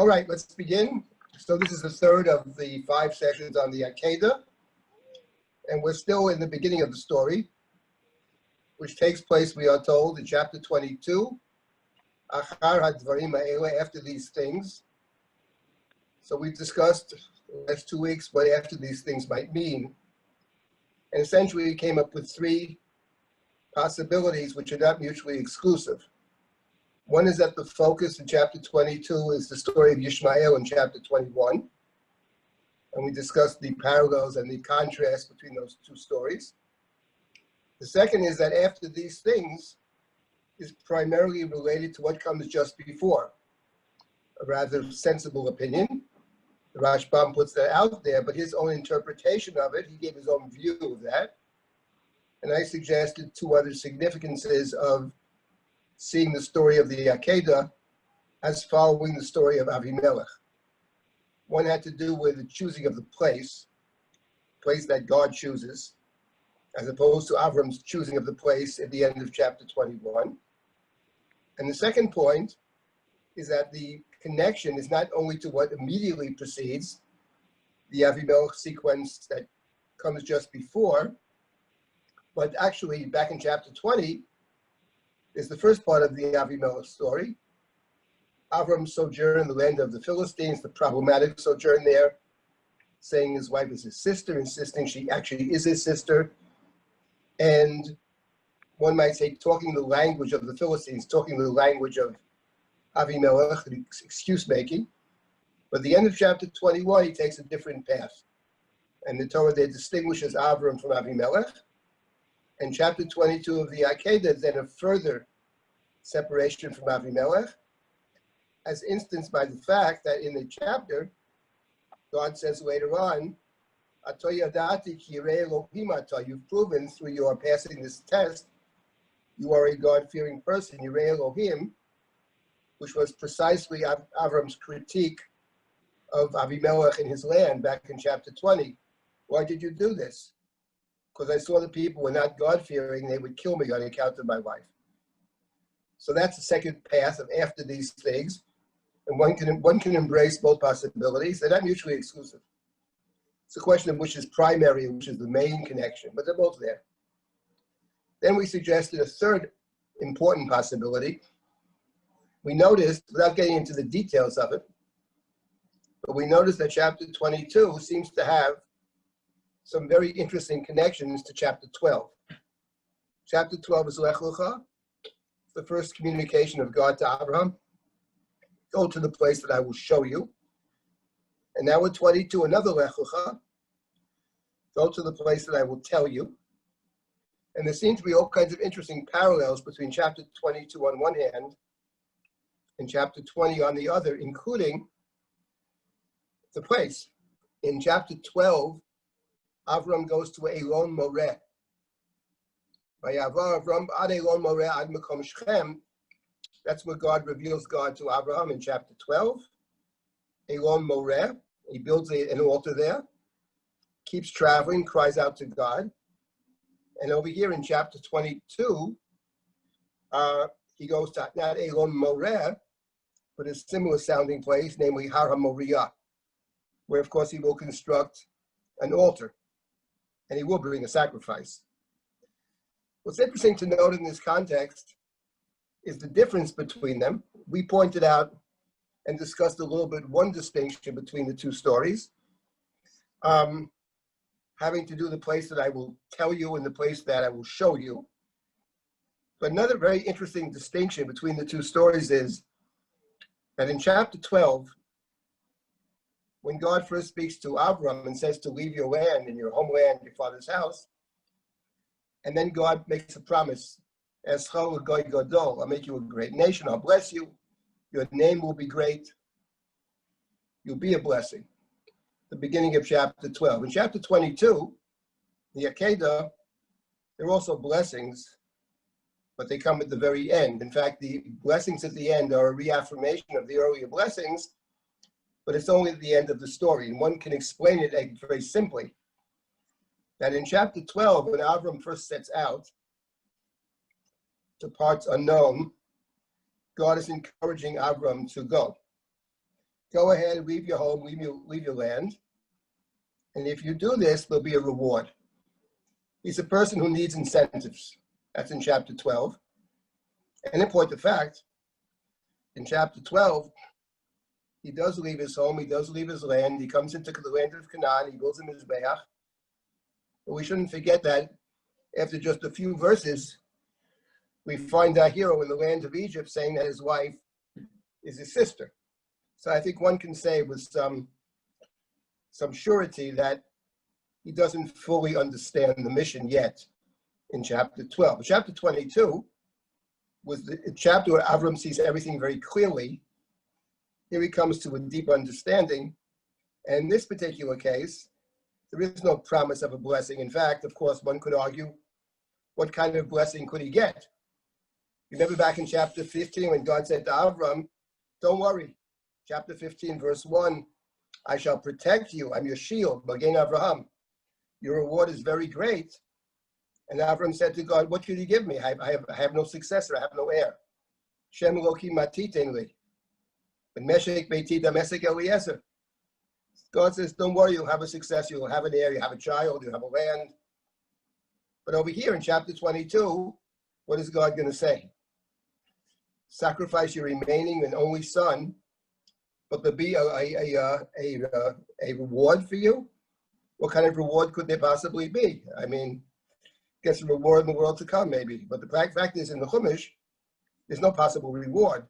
All right, let's begin. So this is the third of the 5 sessions on the Akeda, and we're still in the beginning of the story, which takes place, we are told, in chapter 22, after these things. So we've discussed the last 2 weeks what after these things might mean, and essentially we came up with 3 possibilities which are not mutually exclusive. One is that the focus in chapter 22 is the story of Yishmael in chapter 21. And we discussed the parallels and the contrast between those 2 stories. The second is that after these things is primarily related to what comes just before. A rather sensible opinion. The Rashbam puts that out there, but his own interpretation of it, he gave his own view of that. And I suggested 2 other significances of seeing the story of the Akeda as following the story of Avimelech. One had to do with the choosing of the place that God chooses, as opposed to Avram's choosing of the place at the end of chapter 21. And the second point is that the connection is not only to what immediately precedes the Avimelech sequence that comes just before, but actually back in chapter 20, is the first part of the Avimelech story. Avram's sojourn in the land of the Philistines, the problematic sojourn there, saying his wife is his sister, insisting she actually is his sister, and one might say talking the language of the Philistines, talking the language of Avimelech, excuse making. But at the end of chapter 21, he takes a different path. And the Torah there distinguishes Avram from Avimelech. And chapter 22 of the Akeda is then a further separation from Avimelech, as instanced by the fact that in the chapter, God says later on, you've proven through your passing this test, you are a God-fearing person, Yirei Elohim, which was precisely Avram's critique of Avimelech in his land back in chapter 20. Why did you do this? Because I saw the people were not God-fearing, they would kill me on account of my wife. So that's the second path of after these things. And one can embrace both possibilities. They're not mutually exclusive. It's a question of which is primary and which is the main connection, but they're both there. Then we suggested a third important possibility. We noticed, without getting into the details of it, but we noticed that chapter 22 seems to have some very interesting connections to chapter 12. Chapter 12 is Lech Lecha, the first communication of God to Abraham. Go to the place that I will show you. And now with 22, another Lech Lecha. Go to the place that I will tell you. And there seem to be all kinds of interesting parallels between chapter 22 on one hand and chapter 20 on the other, including the place. In chapter 12, Avram goes to Elon Moreh. That's where God reveals God to Abraham in chapter 12. Elon Moreh, he builds an altar there, keeps traveling, cries out to God. And over here in chapter 22, he goes to not Elon Moreh, but a similar sounding place, namely Har HaMoriah, where of course he will construct an altar and he will bring a sacrifice. What's interesting to note in this context is the difference between them. We pointed out and discussed a little bit one distinction between the 2 stories, having to do the place that I will tell you and the place that I will show you. But another very interesting distinction between the 2 stories is that in chapter 12, when God first speaks to Avram and says to leave your land and your homeland, your father's house, and then God makes a promise, I'll make you a great nation, I'll bless you, your name will be great, you'll be a blessing. The beginning of chapter 12. In chapter 22, the Akeda, there are also blessings, but they come at the very end. In fact, the blessings at the end are a reaffirmation of the earlier blessings, but it's only at the end of the story. And one can explain it very simply, that in chapter 12, when Avram first sets out to parts unknown, God is encouraging Avram to go. go ahead, leave your home, leave your land. And if you do this, there'll be a reward. He's a person who needs incentives. That's in chapter 12. And in point of fact, in chapter 12, he does leave his home, he does leave his land, he comes into the land of Canaan, he builds a mizbeach. But we shouldn't forget that after just a few verses, we find our hero in the land of Egypt saying that his wife is his sister. So I think one can say with some surety that he doesn't fully understand the mission yet in chapter 12. Chapter 22 was the chapter where Avram sees everything very clearly. Here he comes to a deep understanding. And in this particular case, there is no promise of a blessing. In fact, of course, one could argue, what kind of blessing could he get? Remember back in chapter 15 when God said to Avram, don't worry. Chapter 15, verse 1, I shall protect you. I'm your shield, Magen Avraham. Your reward is very great. And Avram said to God, what should you give me? I have no successor. I have no heir. Shem Elokim matiten li. But Meshek beiti damesek Eliezer. God says, don't worry, you'll have a successor. You'll have an heir. You have a child. You have a land. But over here in chapter 22, what is God going to say? Sacrifice your remaining and only son, but there be a reward for you? What kind of reward could there possibly be? I mean, guess a reward in the world to come, maybe. But the fact is, in the Chumash, there's no possible reward.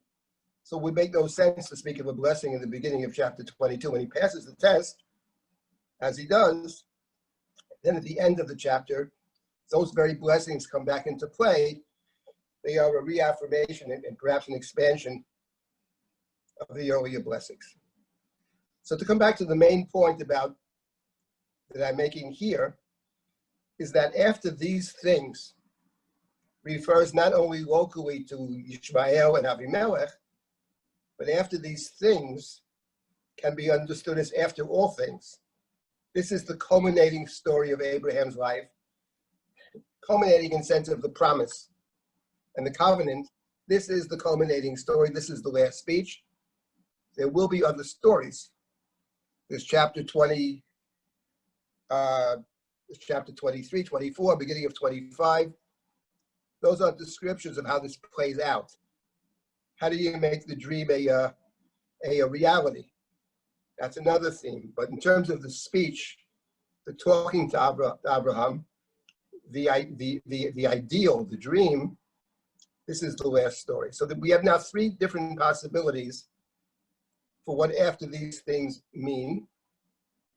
So it would make no sense to speak of a blessing in the beginning of chapter 22. When he passes the test, as he does, then at the end of the chapter, those very blessings come back into play. They are a reaffirmation and perhaps an expansion of the earlier blessings. So to come back to the main point that I'm making here, is that after these things refers not only locally to Yishmael and Avimelech, but after these things can be understood as after all things. This is the culminating story of Abraham's life, culminating in sense of the promise and the covenant. This is the culminating story. This is the last speech. There will be other stories. There's chapter 20, chapter 23, 24, beginning of 25. Those are descriptions of how this plays out. How do you make the dream a reality? That's another theme. But in terms of the speech, the talking to Abraham, the ideal, the dream, this is the last story. So that we have now three different possibilities for what after these things means,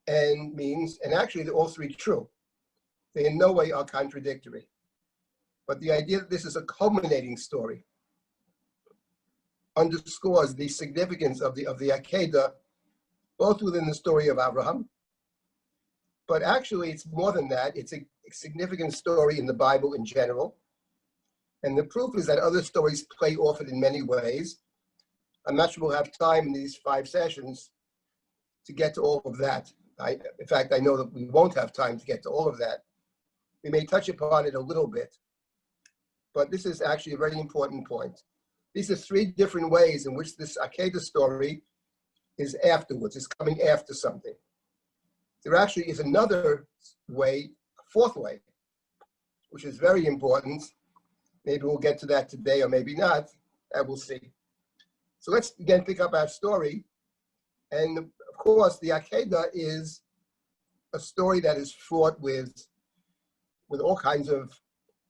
and actually they're all three true. They in no way are contradictory. But the idea that this is a culminating story underscores the significance of the Akeda, both within the story of Abraham, but actually it's more than that. It's a significant story in the Bible in general. And the proof is that other stories play off it in many ways. I'm not sure we'll have time in these 5 sessions to get to all of that. In fact, I know that we won't have time to get to all of that. We may touch upon it a little bit, but this is actually a very important point. These are 3 different ways in which this Akeda story is afterwards, is coming after something. There actually is another way, a 4th way, which is very important. Maybe we'll get to that today or maybe not, and we'll see. So let's again pick up our story. And of course, the Akeda is a story that is fraught with all kinds of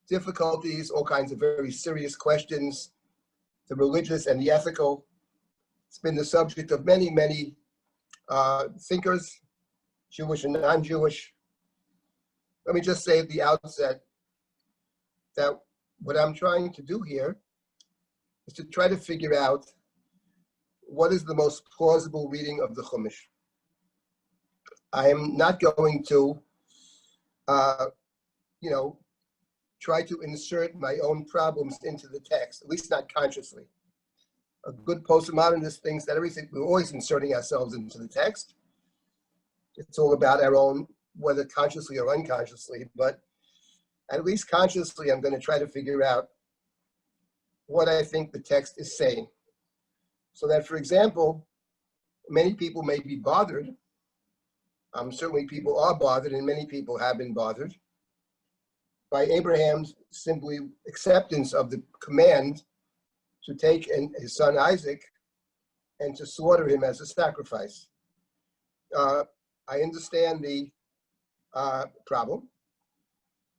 difficulties, all kinds of very serious questions, the religious and the ethical. It's been the subject of many, many thinkers, Jewish and non-Jewish. Let me just say at the outset that what I'm trying to do here is to try to figure out what is the most plausible reading of the Chumash. I am not going to, try to insert my own problems into the text, at least not consciously. A good postmodernist thinks that we're always inserting ourselves into the text. It's all about our own, whether consciously or unconsciously, but at least consciously, I'm going to try to figure out what I think the text is saying. So that, for example, Many people may be bothered. Certainly people are bothered, and many people have been bothered by Abraham's simply acceptance of the command to take his son Isaac and to slaughter him as a sacrifice. I understand the problem.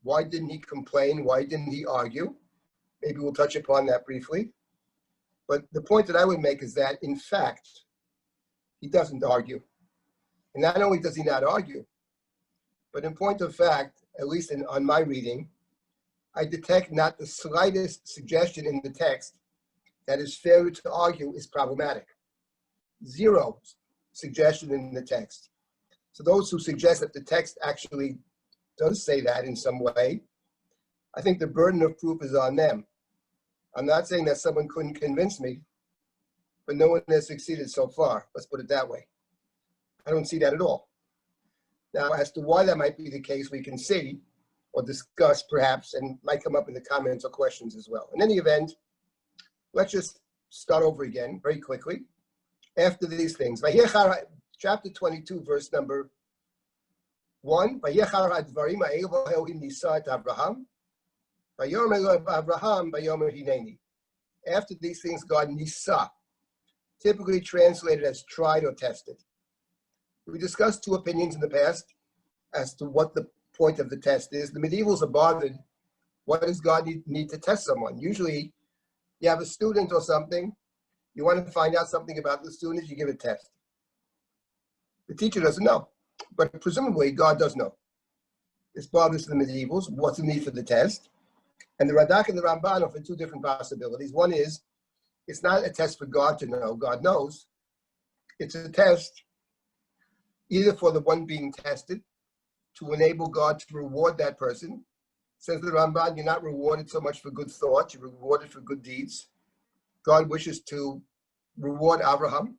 Why didn't he complain? Why didn't he argue? Maybe we'll touch upon that briefly. But the point that I would make is that, in fact, he doesn't argue. And not only does he not argue, but in point of fact, at least on my reading, I detect not the slightest suggestion in the text that his failure to argue is problematic. Zero suggestion in the text. So those who suggest that the text actually does say that in some way, I think the burden of proof is on them. I'm not saying that someone couldn't convince me, but no one has succeeded so far. Let's put it that way. I don't see that at all. Now, as to why that might be the case, we can see or discuss perhaps, and might come up in the comments or questions as well. In any event, let's just start over again very quickly. After these things, chapter 22, verse number 1, Abraham, after these things, God nisa, typically translated as tried or tested. We discussed two opinions in the past as to what the point of the test is. The medievals are bothered. What does God need to test someone? Usually, you have a student or something, you want to find out something about the student, you give a test. The teacher doesn't know, but presumably God does know. This bothers the medievals. What's the need for the test? And the Radak and the Ramban offer two different possibilities. One is, it's not a test for God to know, God knows. It's a test either for the one being tested, to enable God to reward that person. Says the Ramban, you're not rewarded so much for good thoughts, you're rewarded for good deeds. God wishes to reward Abraham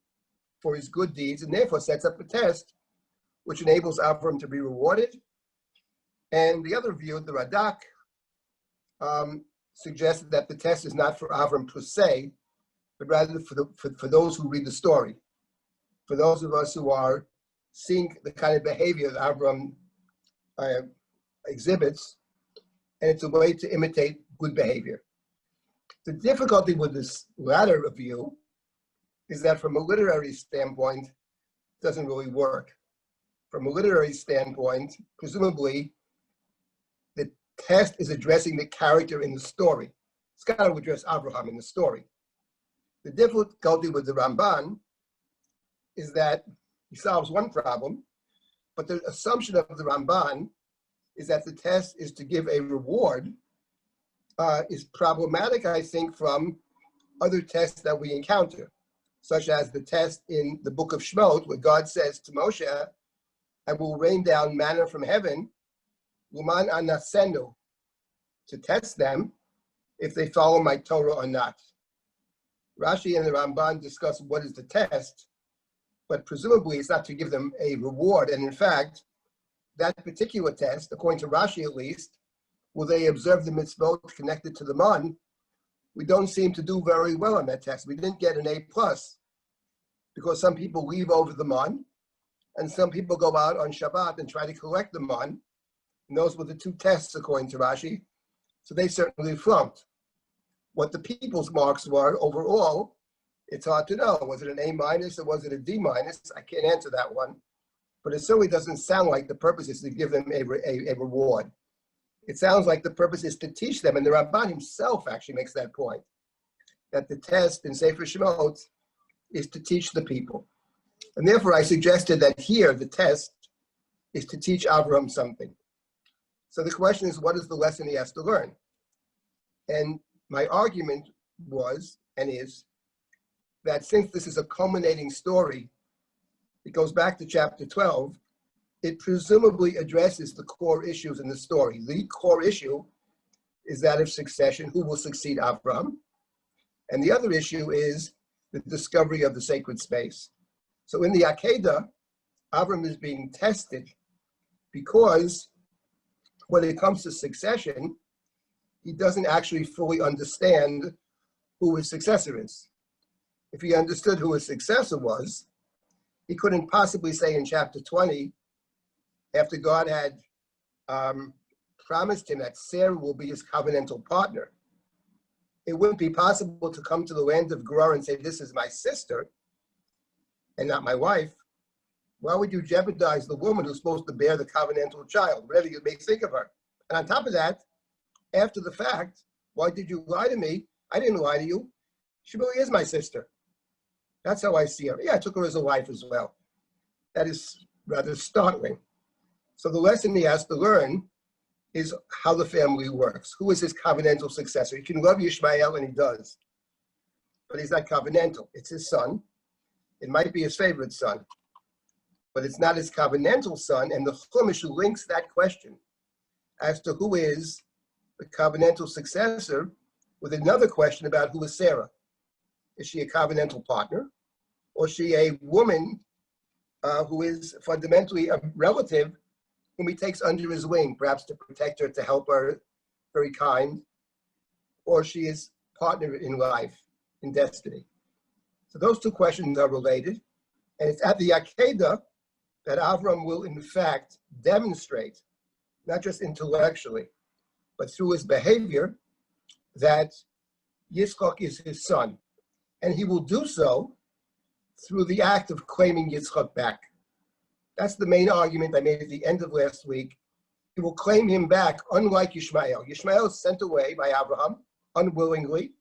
for his good deeds, and therefore sets up a test which enables Abraham to be rewarded. And the other view, the Radak, suggested that the test is not for Abraham per se, but rather for those who read the story. For those of us who are seeing the kind of behavior that Abraham exhibits, and it's a way to imitate good behavior. The difficulty with this latter view is that from a literary standpoint, it doesn't really work. From a literary standpoint, presumably, the test is addressing the character in the story. It's got to address Abraham in the story. The difficulty with the Ramban is that he solves one problem, but the assumption of the Ramban is that the test is to give a reward is problematic, I think, from other tests that we encounter, such as the test in the book of Shemot, where God says to Moshe, I will rain down manna from heaven, Luman anasenu, to test them if they follow my Torah or not. Rashi and the Ramban discuss what is the test, but presumably it's not to give them a reward. And in fact, that particular test, according to Rashi at least, will they observe the mitzvot connected to the man? We don't seem to do very well on that test. We didn't get an A+, because some people leave over the man, and some people go out on Shabbat and try to collect the man. And those were the two tests, according to Rashi. So they certainly flunked. What the people's marks were overall, it's hard to know. Was it an A- or was it a D-? I can't answer that one. But it certainly doesn't sound like the purpose is to give them a reward. It sounds like the purpose is to teach them. And the Rabbi himself actually makes that point, that the test in Sefer Shemot is to teach the people. And therefore, I suggested that here the test is to teach Abraham something. So the question is, what is the lesson he has to learn? And my argument was, and is, that since this is a culminating story, it goes back to chapter 12, it presumably addresses the core issues in the story. The core issue is that of succession, who will succeed Abraham. And the other issue is the discovery of the sacred space. So in the Akeda, Abraham is being tested because when it comes to succession, he doesn't actually fully understand who his successor is. If he understood who his successor was, He couldn't possibly say in chapter 20, after God had promised him that Sarah will be his covenantal partner, it wouldn't be possible to come to the land of Gerar and say, this is my sister and not my wife. Why would you jeopardize the woman who's supposed to bear the covenantal child, whatever you may think of her? And on top of that, after the fact, why did you lie to me? I didn't lie to you. She really is my sister. That's how I see her. Yeah, I took her as a wife as well. That is rather startling. So the lesson he has to learn is how the family works. Who is his covenantal successor? He can love Yishmael, and he does. But he's not covenantal. It's his son. It might be his favorite son, but it's not his covenantal son. And the Chumash links that question as to who is the covenantal successor with another question about who is Sarah. Is she a covenantal partner, or is she a woman who is fundamentally a relative whom he takes under his wing, perhaps to protect her, to help her, very kind, or she is partner in life, in destiny? So those two questions are related, and it's at the Akeda that Avram will in fact demonstrate, not just intellectually, but through his behavior, that Yitzchak is his son. And he will do so through the act of claiming Yitzchak back. That's the main argument I made at the end of last week. He will claim him back, unlike Yishmael. Yishmael is sent away by Abraham unwillingly,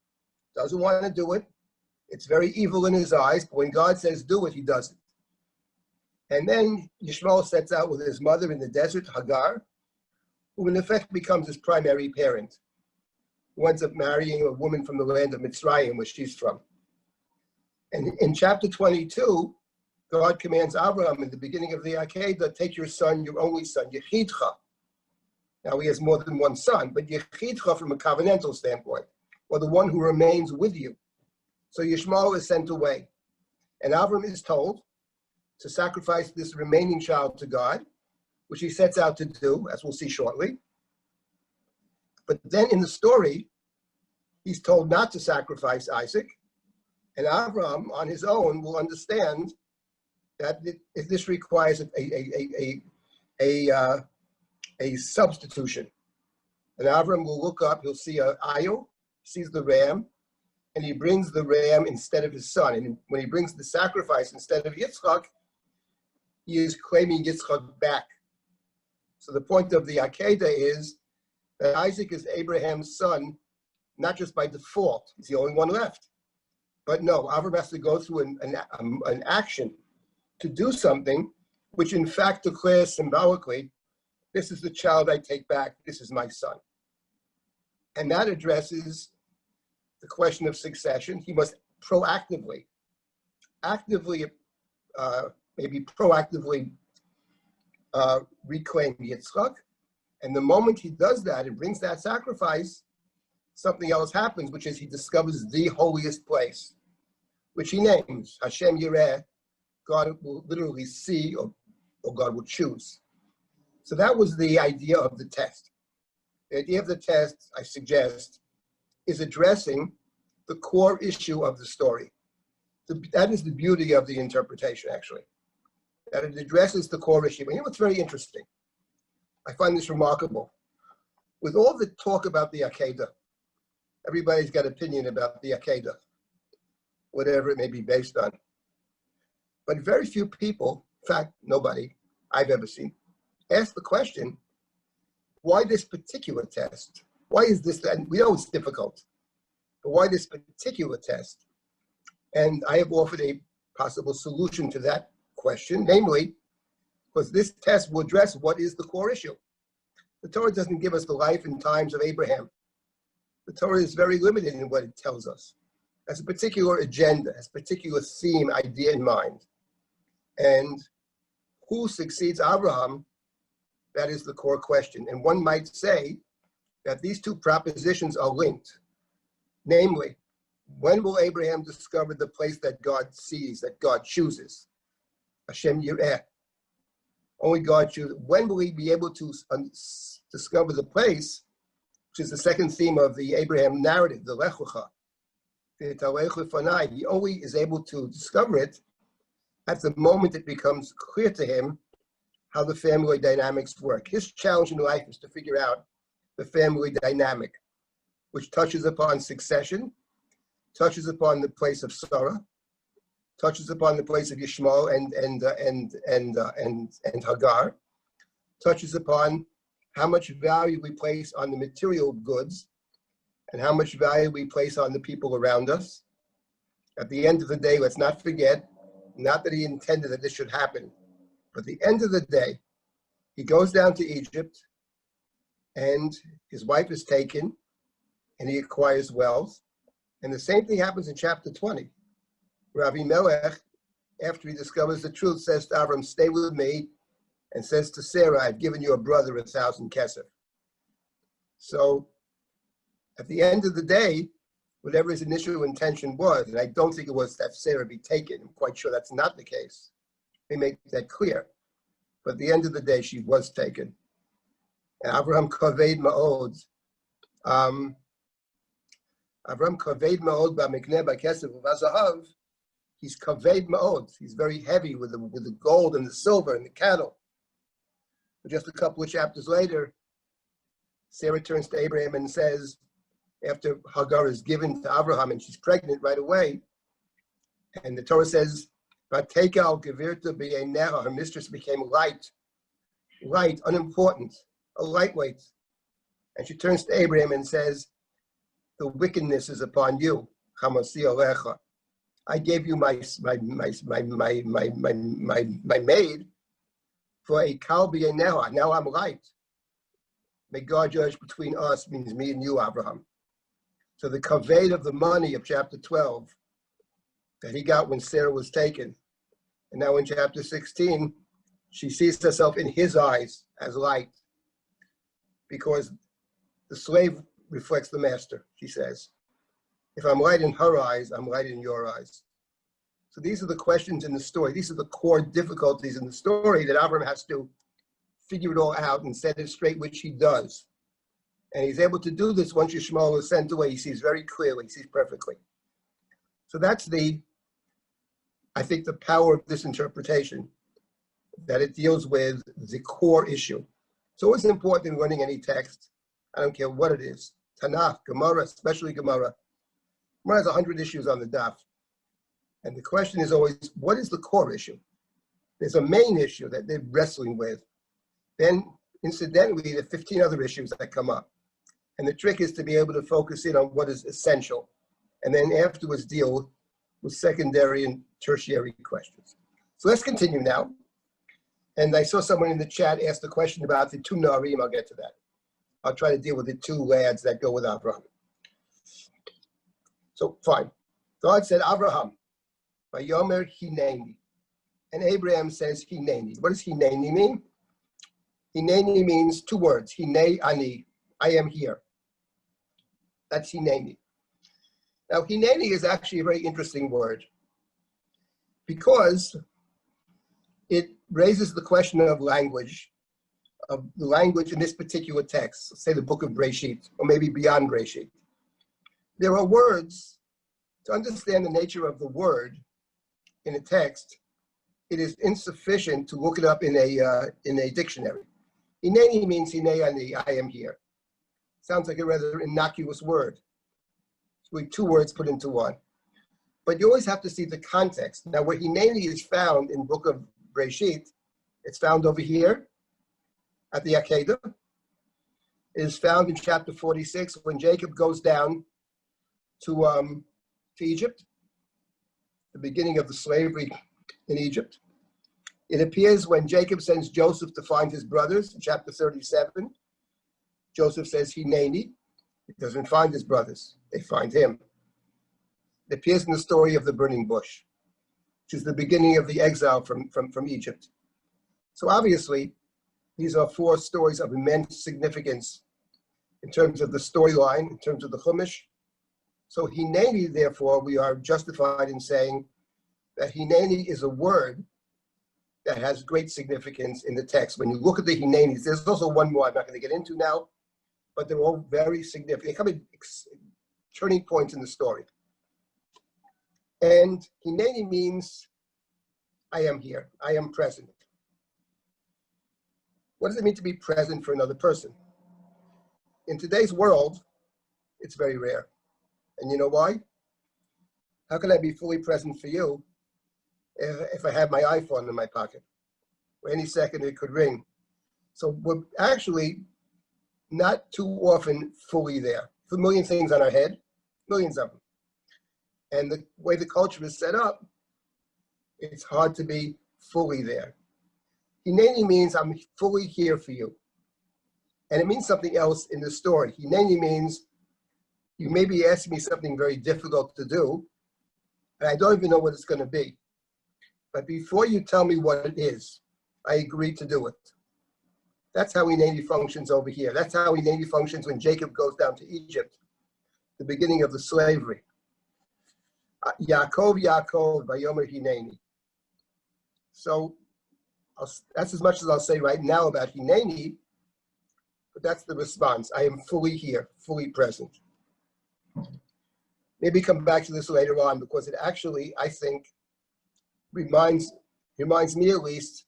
doesn't want to do it. It's very evil in his eyes, but when God says do it, he does it. And then Yishmael sets out with his mother in the desert, Hagar, who in effect becomes his primary parent, who ends up marrying a woman from the land of Mitzrayim, where she's from. And in chapter 22, God commands Abraham in the beginning of the Akeda, take your son, your only son, Yechidcha. Now he has more than one son, but Yechidcha from a covenantal standpoint, or the one who remains with you. So Yishmael is sent away. And Abraham is told to sacrifice this remaining child to God, which he sets out to do, as we'll see shortly. But then in the story, he's told not to sacrifice Isaac, and Abraham, on his own, will understand that if this requires a substitution. And Abraham will look up, he'll see an ayil, sees the ram, and he brings the ram instead of his son. And when he brings the sacrifice instead of Yitzchak, he is claiming Yitzchak back. So the point of the Akeda is that Isaac is Abraham's son, not just by default, he's the only one left. But no, Abraham has to go through an action to do something which in fact declares symbolically, this is the child I take back, this is my son. And that addresses the question of succession. He must proactively reclaim Yitzchak. And the moment he does that and brings that sacrifice, something else happens, which is he discovers the holiest place, which he names Hashem Yireh. God will literally see, or God will choose. So that was the idea of the test. The idea of the test, I suggest, is addressing the core issue of the story. That is the beauty of the interpretation, actually, that it addresses the core issue. And you know what's very interesting? I find this remarkable. With all the talk about the Akeda, everybody's got opinion about the Akeda, whatever it may be based on. But very few people, in fact, nobody I've ever seen, ask the question, why this particular test? Why is this? And we know it's difficult, but why this particular test? And I have offered a possible solution to that question, namely, because this test will address what is the core issue. The Torah doesn't give us the life and times of Abraham. The Torah is very limited in what it tells us. It has a particular agenda, has a particular theme, idea in mind. And who succeeds Abraham? That is the core question. And one might say that these two propositions are linked. Namely, when will Abraham discover the place that God sees, that God chooses? Hashem Yireh. Only God chooses. When will he be able to discover the place, which is the second theme of the Abraham narrative, the Lech Lecha? He only is able to discover it at the moment it becomes clear to him how the family dynamics work. His challenge in life is to figure out the family dynamic, which touches upon succession, touches upon the place of Sarah, touches upon the place of Yishmael and Hagar, touches upon how much value we place on the material goods and how much value we place on the people around us. At the end of the day, let's not forget, not that he intended that this should happen, but at the end of the day, he goes down to Egypt and his wife is taken and he acquires wealth. And the same thing happens in chapter 20. Rabbi Melech, after he discovers the truth, says to Avram, stay with me, and says to Sarah, I've given your brother 1,000 kesef. So at the end of the day, whatever his initial intention was, and I don't think it was that Sarah be taken, I'm quite sure that's not the case. They make that clear. But at the end of the day, she was taken. And Avraham kaved ma'od. Avraham kaved ma'od ba'mikneh ba'kesef u'vazahav. He's kaved ma'od. He's very heavy with the gold and the silver and the cattle. But just a couple of chapters later, Sarah turns to Abraham and says, after Hagar is given to Abraham and she's pregnant right away, and the Torah says, "Vatekal gevirta b'eineha," her mistress became light, unimportant, a lightweight. And she turns to Abraham and says, "The wickedness is upon you, chamasi alecha. I gave you my maid for a kal b'eineha. Now I'm light. May God judge between us," means me and you, Abraham. So the kaved of the money of chapter 12 that he got when Sarah was taken, and now in chapter 16, she sees herself in his eyes as light, because the slave reflects the master, she says. If I'm light in her eyes, I'm light in your eyes. So these are the questions in the story. These are the core difficulties in the story that Avram has to figure it all out and set it straight, which he does. And he's able to do this once Yishmael is sent away. He sees very clearly, he sees perfectly. So that's I think, the power of this interpretation, that it deals with the core issue. It's always important in running any text. I don't care what it is. Tanakh, Gemara, especially Gemara. Gemara has 100 issues on the daf. And the question is always, what is the core issue? There's a main issue that they're wrestling with. Then, incidentally, there are 15 other issues that come up. And the trick is to be able to focus in on what is essential, and then afterwards deal with secondary and tertiary questions. So let's continue now. And I saw someone in the chat ask a question about the two Narim. I'll get to that. I'll try to deal with the two lads that go with Abraham. So fine. God said, Abraham, Vayomer Hineni. And Abraham says Hineni. What does Hineni mean? Hineni means two words. Hinei ani. I am here. That's Hineni. Now, Hineni is actually a very interesting word because it raises the question of language in this particular text, say the book of Breshit, or maybe beyond Breshit. There are words, to understand the nature of the word in a text, it is insufficient to look it up in a dictionary. Hineni means Hinei ani, I am here. Sounds like a rather innocuous word. It's really two words put into one. But you always have to see the context. Now, where Hineni is found in book of Breshit, it's found over here at the Akeda. It is found in chapter 46 when Jacob goes down to Egypt, the beginning of the slavery in Egypt. It appears when Jacob sends Joseph to find his brothers in chapter 37. Joseph says, Hineni. He doesn't find his brothers. They find him. It appears in the story of the burning bush, which is the beginning of the exile from Egypt. So obviously, these are four stories of immense significance in terms of the storyline, in terms of the Chumash. So Hineni, therefore, we are justified in saying that Hineni is a word that has great significance in the text. When you look at the Hinenis, there's also one more I'm not going to get into now, but they're all very significant. They come in turning points in the story. And Hineni means, I am here. I am present. What does it mean to be present for another person? In today's world, it's very rare. And you know why? How can I be fully present for you if I have my iPhone in my pocket? Or any second it could ring. So we're actually not too often fully there. There's a million things on our head, millions of them. And the way the culture is set up, it's hard to be fully there. Hineni means I'm fully here for you. And it means something else in the story. Hineni means you may be asking me something very difficult to do, and I don't even know what it's going to be. But before you tell me what it is, I agree to do it. That's how Hineni functions over here. That's how Hineni functions when Jacob goes down to Egypt, the beginning of the slavery. Yaakov, Yaakov, Vayomer Hineni. So that's as much as I'll say right now about Hineni, but that's the response. I am fully here, fully present. Maybe come back to this later on because it actually, I think, reminds me at least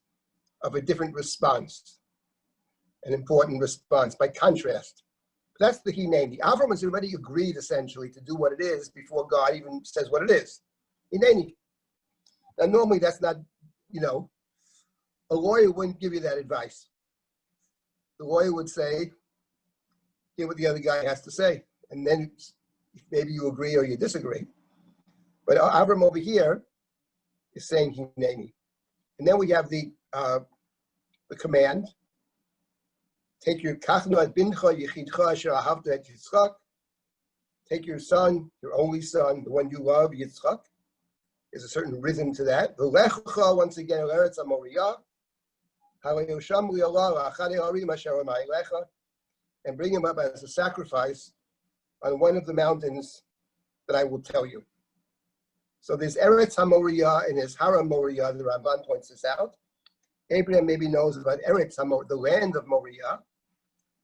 of a different response, an important response by contrast. That's the Hineni. Avram has already agreed essentially to do what it is before God even says what it is. Hineni. Now normally that's not, a lawyer wouldn't give you that advice. The lawyer would say, hear what the other guy has to say. And then maybe you agree or you disagree. But Avram over here is saying Hineni. And then we have the command. Take your kachnu bincha yichidcha asher ahavta et Yitzchak. Take your son, your only son, the one you love, Yitzchak. There's a certain rhythm to that. V'lecha, once again, eretz Amoriyah. And bring him up as a sacrifice on one of the mountains that I will tell you. So there's Eretz HaMoriyah and there's Hara Moriah. The Ramban points this out. Abraham maybe knows about Eretz HaMoriyah, the land of Moriah,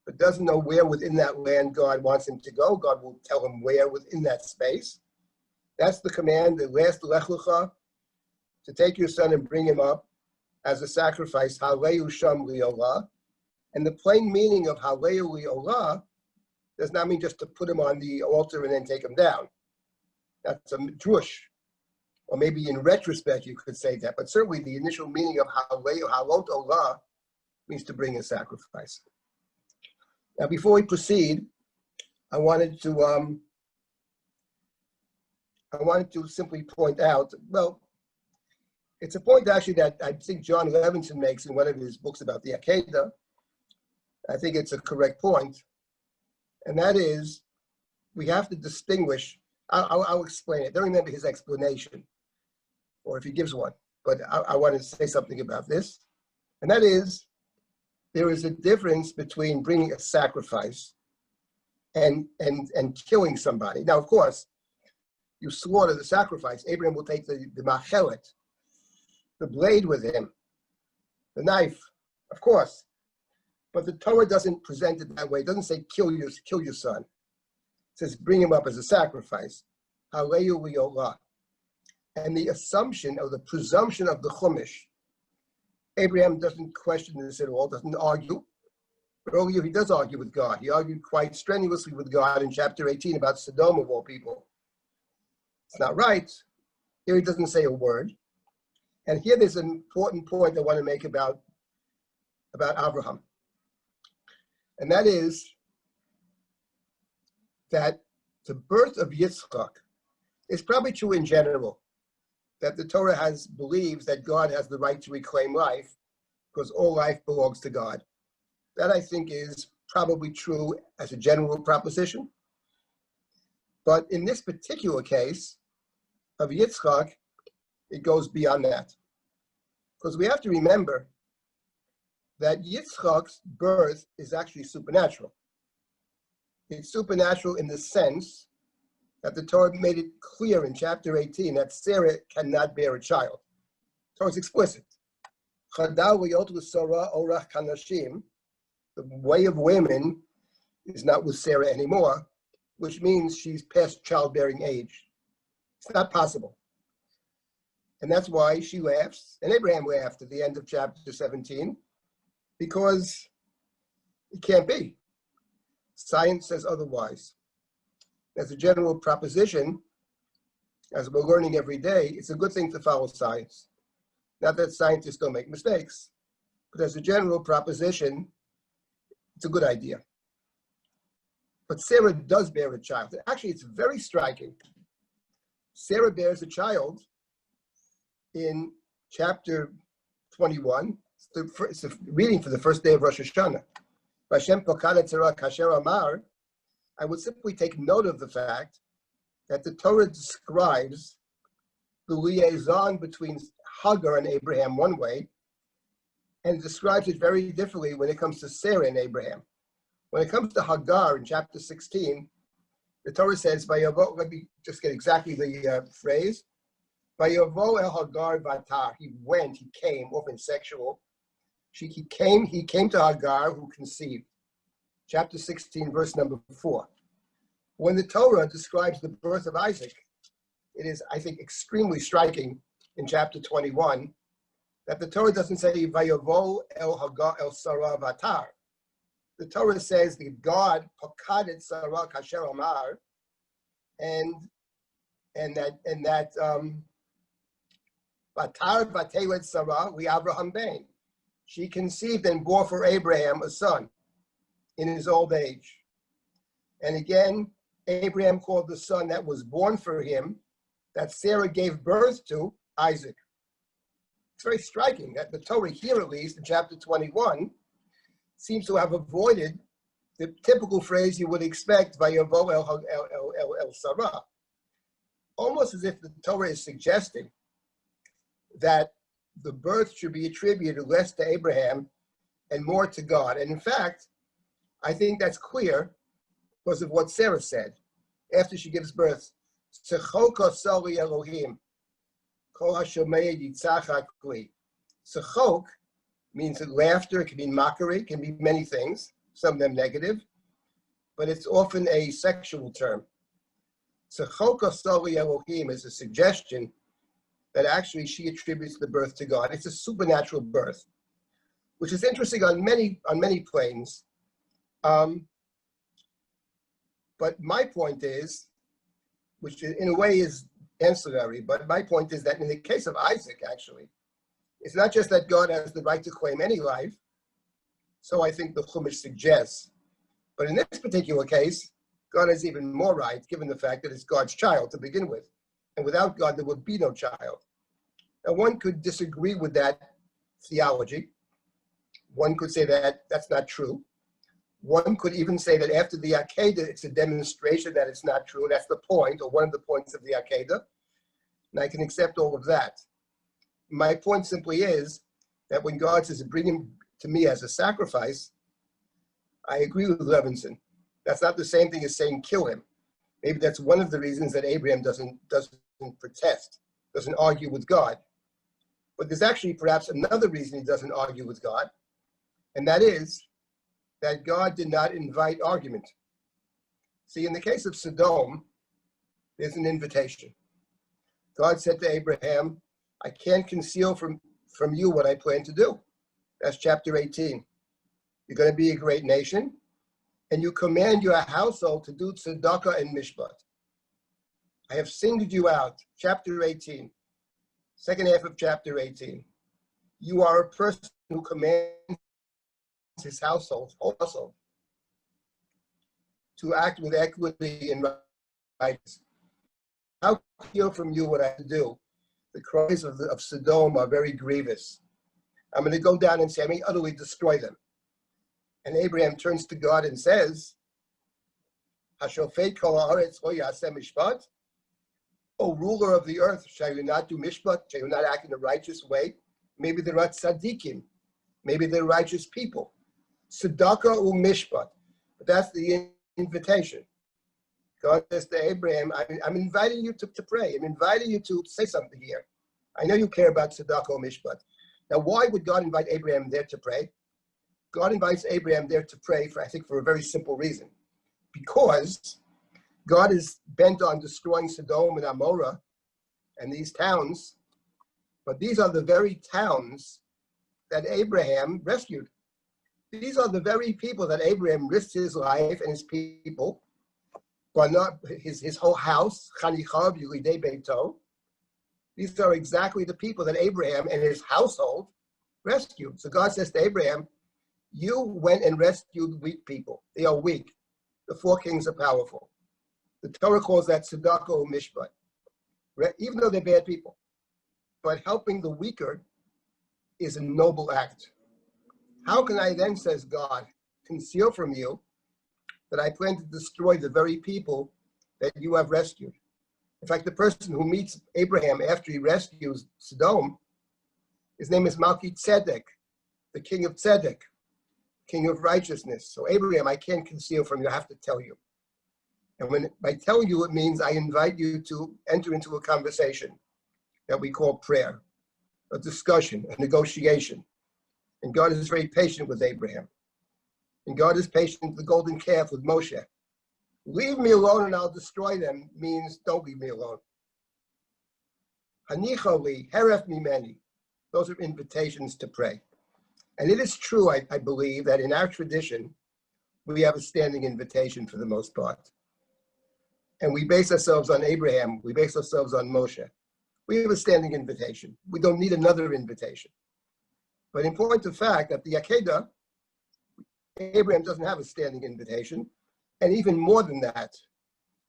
but doesn't know where within that land God wants him to go. God will tell him where within that space. That's the command, the last Lech Lecha, to take your son and bring him up as a sacrifice, Haleu Sham Li'olah. And the plain meaning of Haleu Li'olah does not mean just to put him on the altar and then take him down. That's a drush. Or maybe in retrospect you could say that, but certainly the initial meaning of Halot Olah means to bring a sacrifice. Now before we proceed, I wanted to simply point out, well, it's a point actually that I think John Levinson makes in one of his books about the Akeda. I think it's a correct point. And that is, we have to distinguish, I'll explain it. I don't remember his explanation, or if he gives one, but I want to say something about this. And that is, there is a difference between bringing a sacrifice and killing somebody. Now, of course, you slaughter the sacrifice. Abraham will take the machelet, the blade with him, the knife, of course. But the Torah doesn't present it that way. It doesn't say kill your son. It says bring him up as a sacrifice. Haleu li'olah. And the assumption or the presumption of the Chumash, Abraham doesn't question this at all, doesn't argue. Earlier he does argue with God. He argued quite strenuously with God in chapter 18 about Sodom of all people. It's not right. Here he doesn't say a word. And here there's an important point I want to make about Abraham. And that is that the birth of Yitzchak is probably true in general, that the Torah believes that God has the right to reclaim life because all life belongs to God. That I think is probably true as a general proposition. But in this particular case of Yitzchak, it goes beyond that. Because we have to remember that Yitzchak's birth is actually supernatural. It's supernatural in the sense that the Torah made it clear in chapter 18 that Sarah cannot bear a child. The Torah is explicit. The way of women is not with Sarah anymore, which means she's past childbearing age. It's not possible. And that's why she laughs, and Abraham laughed at the end of chapter 17, because it can't be. Science says otherwise. As a general proposition, as we're learning every day, it's a good thing to follow science. Not that scientists don't make mistakes, but as a general proposition, it's a good idea. But Sarah does bear a child. Actually, it's very striking. Sarah bears a child in chapter 21. It's a reading for the first day of Rosh Hashana. I would simply take note of the fact that the Torah describes the liaison between Hagar and Abraham one way, and describes it very differently when it comes to Sarah and Abraham. When it comes to Hagar in chapter 16, the Torah says, Vayavo, let me just get exactly the phrase. Vayavo el Hagar vatar. He went, he came, often sexual. He came to Hagar who conceived. Chapter 16, verse number 4. When the Torah describes the birth of Isaac, it is, I think, extremely striking in chapter 21 that the Torah doesn't say Vayavo el Hagar el Sarah vatar. The Torah says that God Akedat Sarah kasher amar, and that vatar vatelet Sarah li Abraham ben. She conceived and bore for Abraham a son in his old age. And again, Abraham called the son that was born for him, that Sarah gave birth to, Isaac. It's very striking that the Torah here, at least in chapter 21, seems to have avoided the typical phrase you would expect, Vayavo el Sarah. Almost as if the Torah is suggesting that the birth should be attributed less to Abraham and more to God. And in fact, I think that's clear because of what Sarah said after she gives birth. Sechok Elohim, kol hashomei yitzchak li. Sechok means laughter, it can mean mockery, it can be many things, some of them negative, but it's often a sexual term. Sechok Elohim is a suggestion that actually she attributes the birth to God. It's a supernatural birth, which is interesting on many planes. But my point is, which in a way is ancillary, but my point is that in the case of Isaac, actually, it's not just that God has the right to claim any life, so I think the Chumash suggests, but in this particular case, God has even more right, given the fact that it's God's child to begin with. And without God, there would be no child. Now, one could disagree with that theology. One could say that that's not true. One could even say that after the Akeda, it's a demonstration that it's not true. That's the point, or one of the points of the Akeda. And I can accept all of that. My point simply is that when God says, bring him to me as a sacrifice, I agree with Levinson. That's not the same thing as saying kill him. Maybe that's one of the reasons that Abraham doesn't protest, doesn't argue with God. But there's actually perhaps another reason he doesn't argue with God, and that is that God did not invite argument. See, in the case of Sodom, there's an invitation. God said to Abraham, I can't conceal from you what I plan to do. That's chapter 18. You're going to be a great nation, and you command your household to do tzedakah and mishpat. I have singled you out, chapter 18, second half of chapter 18. You are a person who commands his household, whole household, to act with equity and righteousness. How can I hear from you what I have to do? The cries of Sodom are very grievous. I'm going to go down and say, I may utterly destroy them. And Abraham turns to God and says, Hashofet kol haaretz lo yaseh mishpat? O ruler of the earth, shall you not do mishpat? Shall you not act in a righteous way? Maybe there are tzaddikim. Maybe they're righteous people. Tzedakah u mishpat. But that's the invitation. God says to Abraham, I'm inviting you to pray. I'm inviting you to say something here. I know you care about tzedakah u mishpat. Now, why would God invite Abraham there to pray? God invites Abraham there to pray for a very simple reason. Because God is bent on destroying Sodom and Amorah and these towns But these are the very towns that Abraham rescued. These are the very people that Abraham risked his life and his people, but not his whole house. These are exactly the people that Abraham and his household rescued. So God says to Abraham, you went and rescued weak people. They are weak. The four kings are powerful. The Torah calls that tzedakah or mishpat, even though they're bad people. But helping the weaker is a noble act. How can I then, says God, conceal from you that I plan to destroy the very people that you have rescued? In fact, the person who meets Abraham after he rescues Sodom, his name is Malki Tzedek, the king of Tzedek, king of righteousness. So Abraham, I can't conceal from you, I have to tell you. And when I tell you, it means I invite you to enter into a conversation that we call prayer, a discussion, a negotiation. And God is very patient with Abraham. And God is patient with the golden calf with Moshe. Leave me alone and I'll destroy them means don't leave me alone. Hanichali, heref mimeni. Those are invitations to pray. And it is true, I believe, that in our tradition, we have a standing invitation for the most part. And we base ourselves on Abraham. We base ourselves on Moshe. We have a standing invitation. We don't need another invitation. But in point of fact, at the Akeda, Abraham doesn't have a standing invitation. And even more than that,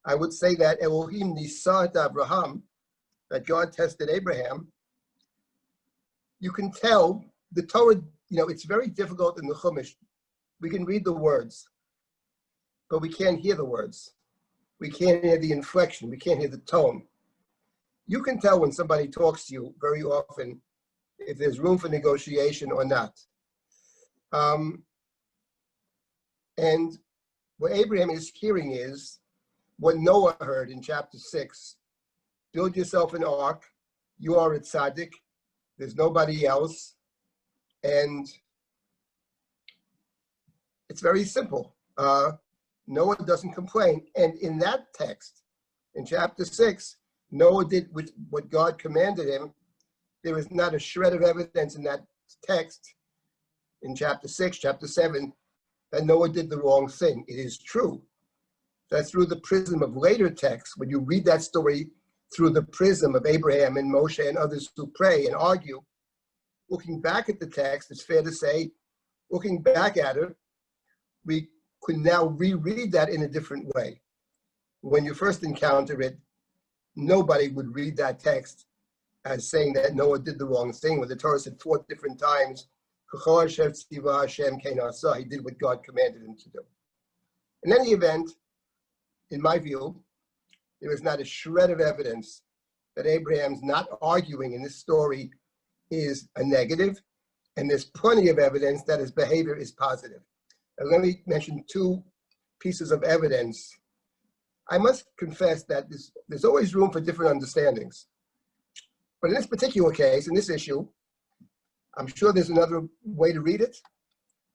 I would say that Elohim Nisa et Abraham, that God tested Abraham, you can tell the Torah, it's very difficult in the Chumash. We can read the words, but we can't hear the words. We can't hear the inflection. We can't hear the tone. You can tell when somebody talks to you very often if there's room for negotiation or not. And what Abraham is hearing is what Noah heard in chapter 6. Build yourself an ark. You are a tzaddik. There's nobody else. And it's very simple. Noah doesn't complain. And in that text, in chapter 6, Noah did what God commanded him. There is not a shred of evidence in that text, in chapter 6, chapter 7, that Noah did the wrong thing. It is true that through the prism of later texts, when you read that story through the prism of Abraham and Moshe and others who pray and argue, looking back at the text, it's fair to say, looking back at it, we could now reread that in a different way. When you first encounter it, nobody would read that text as saying that Noah did the wrong thing. When the Torah said 4 different times, he did what God commanded him to do. In any event, in my view, there is not a shred of evidence that Abraham's not arguing in this story is a negative, and there's plenty of evidence that his behavior is positive. And let me mention 2 pieces of evidence. I must confess that there's always room for different understandings. But in this particular case, in this issue, I'm sure there's another way to read it,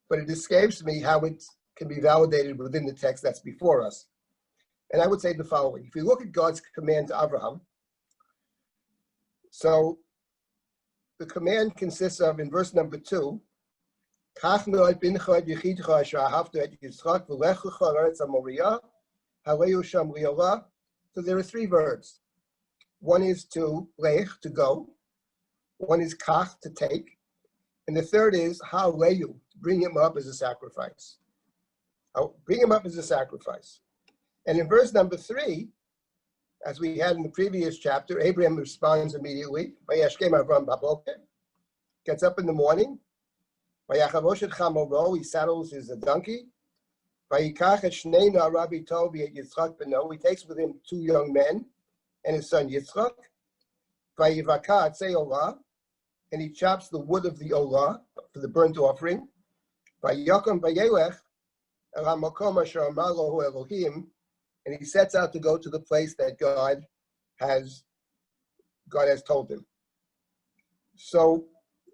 but it escapes me how it can be validated within the text that's before us. And I would say the following. If you look at God's command to Abraham, so the command consists of, in verse number 2, so there are 3 verbs. One is to lech, to go. One is kach, to take. And the third is ha'leyu, to bring him up as a sacrifice. Bring him up as a sacrifice. And in verse number 3, as we had in the previous chapter, Abraham responds immediately. Gets up in the morning. He saddles his donkey. He takes with him 2 young men and his son Yitzchak. And he chops the wood of the olah for the burnt offering. And he sets out to go to the place that God has told him. So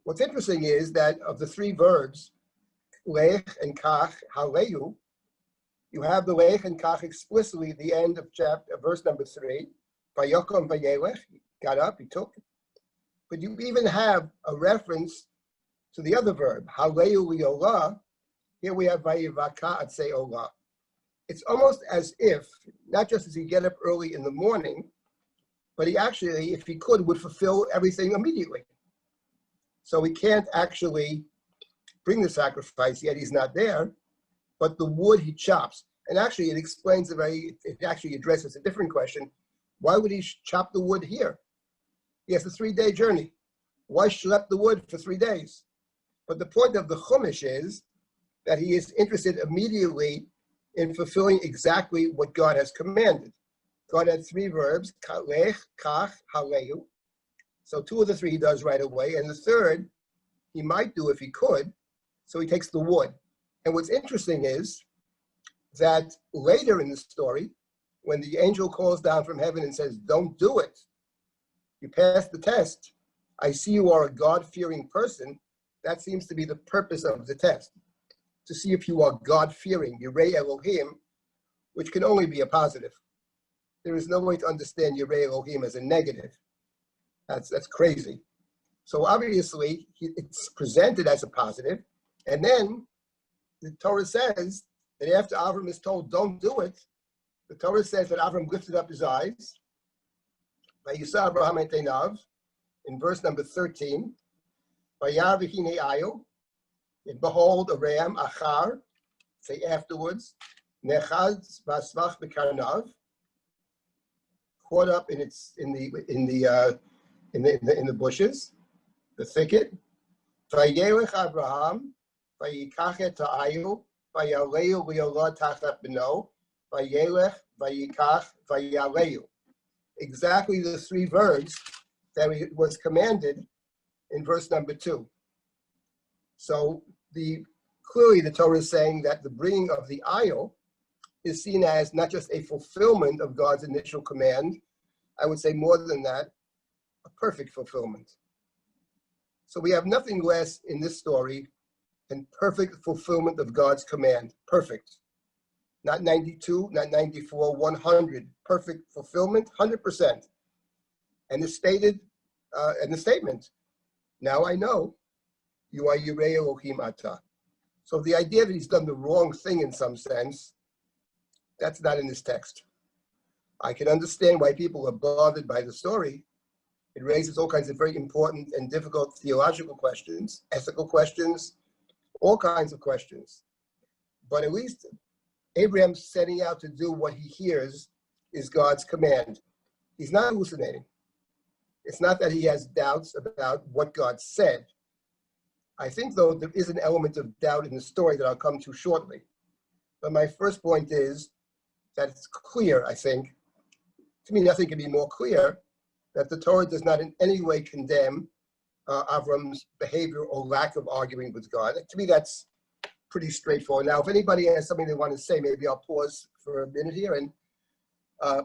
what's interesting is that of the 3 verbs, lech and kach, haleyu, you have the lech and kach explicitly at the end of verse number 3. Vayokom vayelech, he got up, he took. But you even have a reference to the other verb, haleu liolah. Here we have vayivaka atzei olah. It's almost as if, not just does he get up early in the morning, but he actually, if he could, would fulfill everything immediately. So he can't actually bring the sacrifice, yet he's not there, but the wood he chops. And actually it explains it actually addresses a different question. Why would he chop the wood here? He has a 3-day journey. Why schlep the wood for 3 days? But the point of the Chumash is that he is interested immediately in fulfilling exactly what God has commanded. God had 3 verbs, kalech, kach, haleu. So 2 of the 3 he does right away, and the 3rd he might do if he could, so he takes the wood. And what's interesting is that later in the story, when the angel calls down from heaven and says, don't do it, you passed the test, I see you are a God-fearing person, that seems to be the purpose of the test, to see if you are God-fearing, Yirei Elohim, which can only be a positive. There is no way to understand Yirei Elohim as a negative. That's crazy. So obviously, it's presented as a positive, and then the Torah says that after Avram is told, don't do it, the Torah says that Avram lifted up his eyes, Vayisa Abraham et einav, in verse number 13, Vayar v'hinei ayil, and behold, a ram, achar, say afterwards, nechaz v'asvach b'karnav, caught up in the bushes, the thicket. Vayelech Abraham, vayikach et ha'ayil, vayaleu li'olah tachat beno, vayelech, vayikach, vayaleu. Exactly the 3 verbs that was commanded in verse number 2. So clearly the Torah is saying that the bringing of the ayil is seen as not just a fulfillment of God's initial command, I would say more than that, a perfect fulfillment. So we have nothing less in this story than perfect fulfillment of God's command. Perfect. Not 92, not 94, 100. Perfect fulfillment, 100%. And the statement, now I know you are Yirei Elohim Ata. So the idea that he's done the wrong thing in some sense, that's not in this text. I can understand why people are bothered by the story. It raises all kinds of very important and difficult theological questions, ethical questions, all kinds of questions. But at least Abraham's setting out to do what he hears is God's command. He's not hallucinating. It's not that he has doubts about what God said. I think, though, there is an element of doubt in the story that I'll come to shortly. But my first point is that it's clear, I think, to me nothing can be more clear, that the Torah does not in any way condemn Avram's behavior or lack of arguing with God. To me, that's pretty straightforward. Now, if anybody has something they want to say, maybe I'll pause for a minute here, and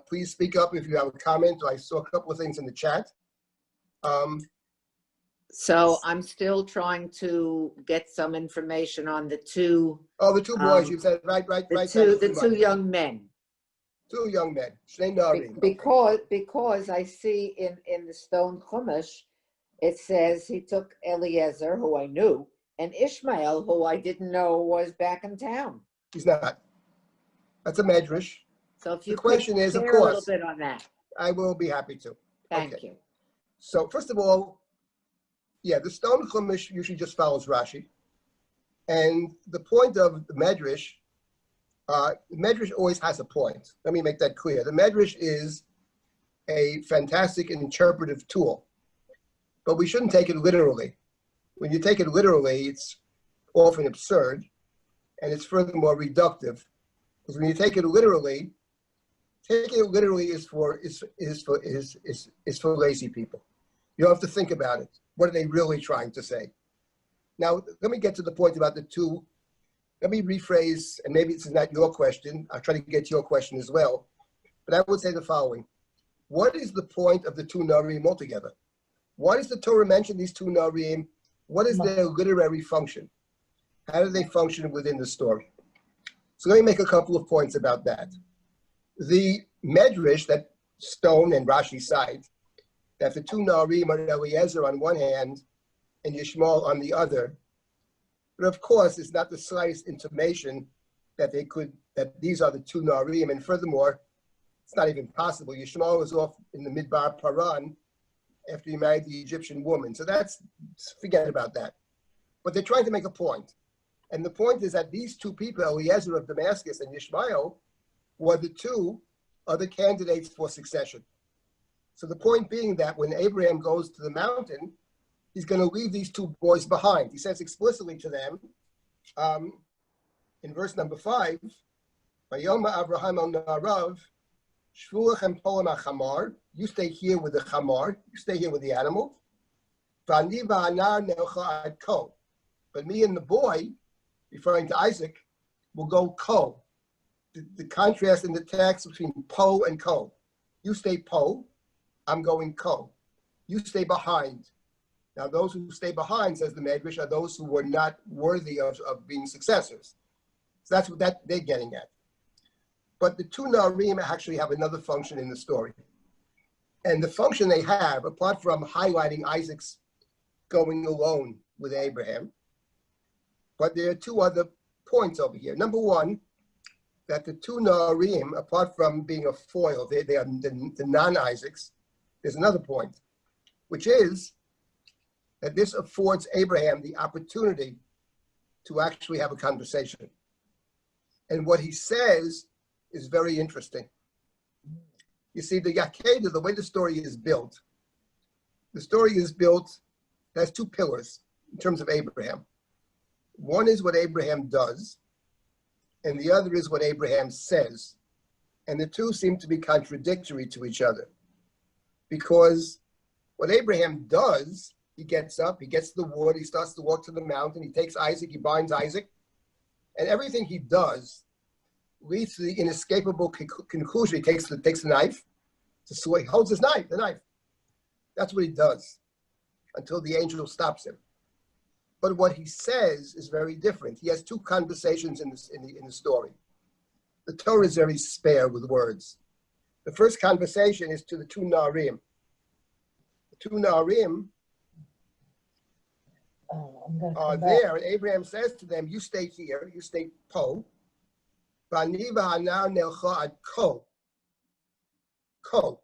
please speak up if you have a comment. I saw a couple of things in the chat. So I'm still trying to get some information on the 2. Oh, the 2 boys, you said, right. The 2 young men. 2 young men. Shnei Narim. Because I see in the stone Chumash, it says he took Eliezer, who I knew, and Ishmael, who I didn't know was back in town. He's not. That's a medrash. So if you the question could is, of share course, a little bit on that. I will be happy to. Thank you. So first of all, yeah, the stone Chumash usually just follows Rashi. And the point of the medrash always has a point. Let me make that clear. The medrash is a fantastic interpretive tool, but we shouldn't take it literally. When you take it literally, it's often absurd, and it's furthermore reductive. Because when you take it literally is for lazy people. You don't have to think about it. What are they really trying to say? Now, let me get to the point about the 2. Let me rephrase, and maybe this is not your question. I'll try to get to your question as well. But I would say the following. What is the point of the 2 Narim altogether? Why does the Torah mention these 2 Narim? What is their literary function? How do they function within the story? So let me make a couple of points about that. The medrash that Stone and Rashi cite that the two Narim are Eliezer on one hand and Yishmael on the other. But of course, it's not the slightest intimation that these are the two Narim. And furthermore, it's not even possible. Yishmael was off in the Midbar Paran after he married the Egyptian woman. So forget about that. But they're trying to make a point. And the point is that these two people, Eliezer of Damascus and Yishmael, were the two other candidates for succession. So the point being that when Abraham goes to the mountain, he's going to leave these two boys behind. He says explicitly to them in verse number 5, Vayoma Abraham al Narav, Shvulachem Polam Achamar, you stay here with the Chamar, you stay here with the animal. Vani va'anar nelcha ad ko. But me and the boy, referring to Isaac, will go ko. The contrast in the text between po and ko. You stay po, I'm going ko. You stay behind. Now those who stay behind, says the Medrash, are those who were not worthy of being successors. So that's what they're getting at. But the two Narim actually have another function in the story. And the function they have, apart from highlighting Isaac's going alone with Abraham, but there are two other points over here. Number one, that the two Narim, apart from being a foil, they are the non-Isaacs, there's another point, which is that this affords Abraham the opportunity to actually have a conversation. And what he says is very interesting. You see, the Akeda, the way the story is built, has two pillars in terms of Abraham. One is what Abraham does, and the other is what Abraham says. And the two seem to be contradictory to each other. Because what Abraham does, he gets up, he gets the wood, he starts to walk to the mountain, he takes Isaac, he binds Isaac, and everything he does leads to the inescapable conclusion. He takes the knife, he holds the knife. That's what he does until the angel stops him. But what he says is very different. He has two conversations in the story. The Torah is very spare with words. The first conversation is to the two Narim. The two Narim are there, and Abraham says to them, you stay here, you stay po. Ko.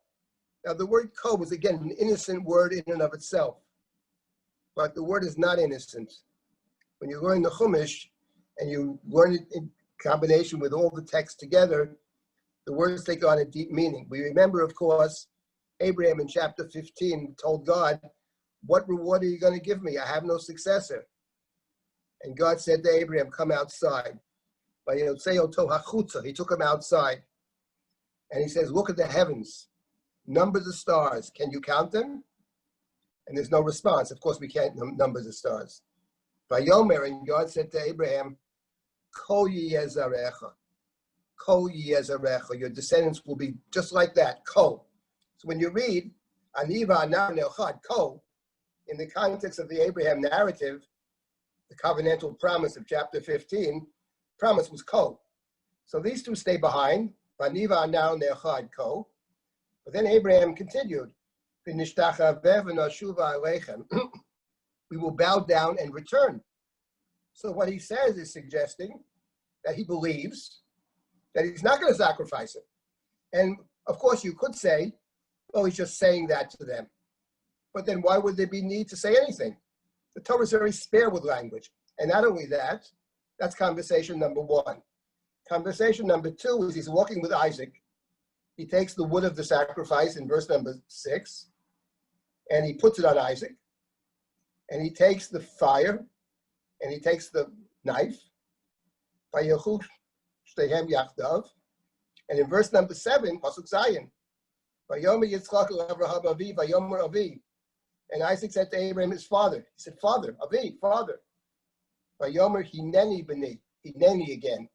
Now the word ko is again an innocent word in and of itself. But the word is not innocent. When you learn the Chumash and you learn it in combination with all the text together, the words take on a deep meaning. We remember, of course, Abraham in chapter 15 told God, what reward are you going to give me? I have no successor. And God said to Abraham, come outside. He took him outside. And he says, look at the heavens. Number the stars. Can you count them? And there's no response. Of course, we can't number the stars. Vayomer, and God said to Abraham, Ko yezarecha. Ko yezarecha. Your descendants will be just like that. Ko. So when you read Aniva anar ne'echad, Ko, in the context of the Abraham narrative, the covenantal promise of chapter 15, promise was Ko. So these two stay behind. Vaniva anar ne'echad, Ko. But then Abraham continued. We will bow down and return. So what he says is suggesting that he believes that he's not going to sacrifice it. And of course you could say, oh, he's just saying that to them. But then why would there be need to say anything? The Torah is very spare with language. And not only that, that's conversation number one. Conversation number two is he's walking with Isaac. He takes the wood of the sacrifice in verse number 6. And he puts it on Isaac, and he takes the fire, and he takes the knife, and in verse number 7, Pasuk Zayin, and Isaac said to Abraham, his father, he said, Father, Avi, Father, Hineni b'ni, Hineni again,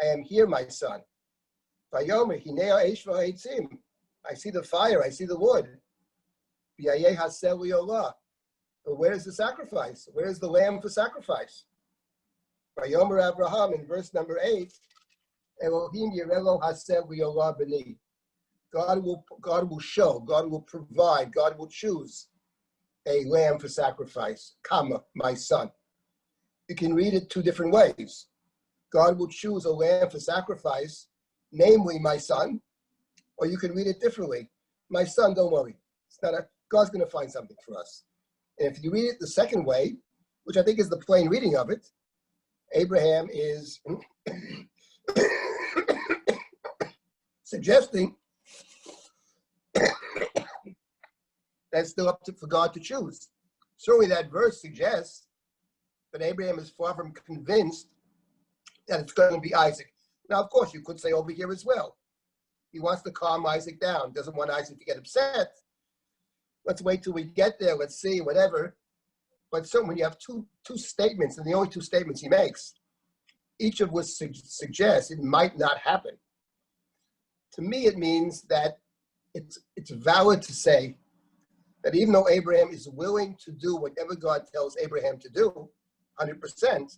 I am here, my son. I see the fire, I see the wood. But where's the sacrifice? Where's the lamb for sacrifice? Vayomer Abraham in verse number 8, Elohim Yirelo Hasel V'Yolah B'ni. God will show, God will provide, God will choose a lamb for sacrifice, comma, my son. You can read it two different ways. God will choose a lamb for sacrifice, namely my son, or you can read it differently. My son, don't worry. God's going to find something for us. And if you read it the second way, which I think is the plain reading of it, Abraham is suggesting that's still up for God to choose. Certainly that verse suggests that Abraham is far from convinced that it's going to be Isaac. Now, of course, you could say over here as well, he wants to calm Isaac down, doesn't want Isaac to get upset. Let's wait till we get there, let's see, whatever. But so when you have two statements, and the only two statements he makes, each of which suggests it might not happen. To me, it means that it's valid to say that even though Abraham is willing to do whatever God tells Abraham to do, 100%,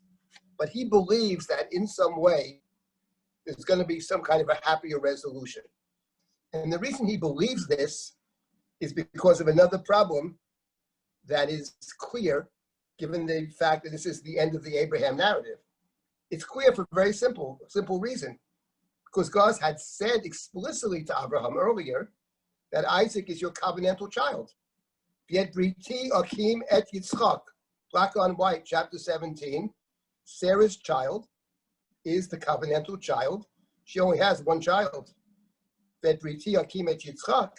but he believes that in some way there's going to be some kind of a happier resolution. And the reason he believes this is because of another problem that is clear, given the fact that this is the end of the Abraham narrative. It's clear for a very simple reason. Because God had said explicitly to Abraham earlier that Isaac is your covenantal child. Yet briti akim et Yitzchak, black on white, chapter 17, Sarah's child is the covenantal child. She only has one child. Yet briti akim et Yitzchak.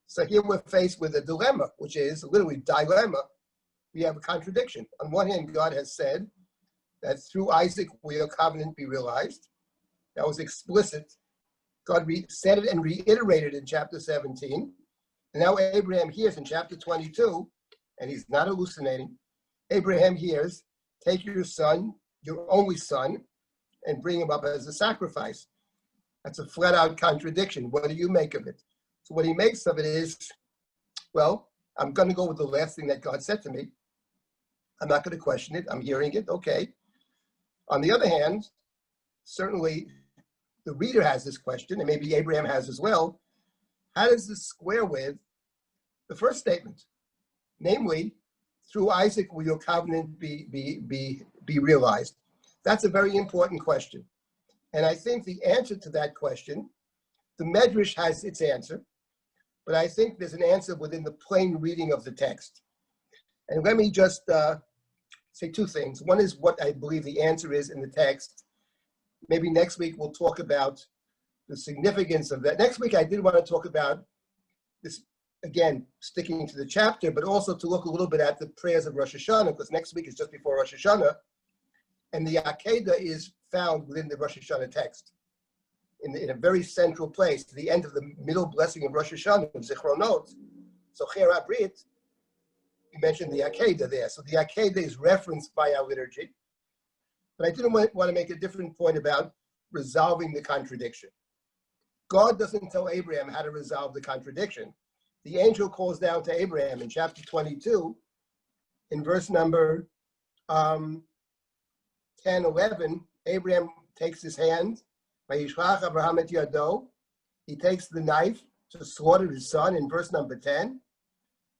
So here we're faced with a dilemma, which is literally dilemma. We have a contradiction. On one hand, God has said that through Isaac will your covenant be realized. That was explicit. God said it and reiterated in chapter 17. And now Abraham hears in chapter 22, and he's not hallucinating. Abraham hears, take your son, your only son, and bring him up as a sacrifice. That's a flat out contradiction. What do you make of it? So what he makes of it is, well, I'm going to go with the last thing that God said to me. I'm not going to question it. I'm hearing it. Okay. On the other hand, certainly the reader has this question, and maybe Abraham has as well. How does this square with the first statement? Namely, through Isaac will your covenant be realized? That's a very important question. And I think the answer to that question, the Medrash has its answer, but I think there's an answer within the plain reading of the text. And let me just say two things. One is what I believe the answer is in the text. Maybe next week we'll talk about the significance of that. Next week I did want to talk about this, again, sticking to the chapter, but also to look a little bit at the prayers of Rosh Hashana, because next week is just before Rosh Hashana, and the Akeda is found within the Rosh Hashana text in a very central place, to the end of the middle blessing of Rosh Hashana, of Zichronot. So Cher HaBrit, you mentioned the Akeda there. So the Akeda is referenced by our liturgy. But I didn't want to make a different point about resolving the contradiction. God doesn't tell Abraham how to resolve the contradiction. The angel calls down to Abraham in chapter 22, in verse number 10, 11, Abraham takes his hand, Vayishlach Abraham et yado. He takes the knife to slaughter his son in verse number 10,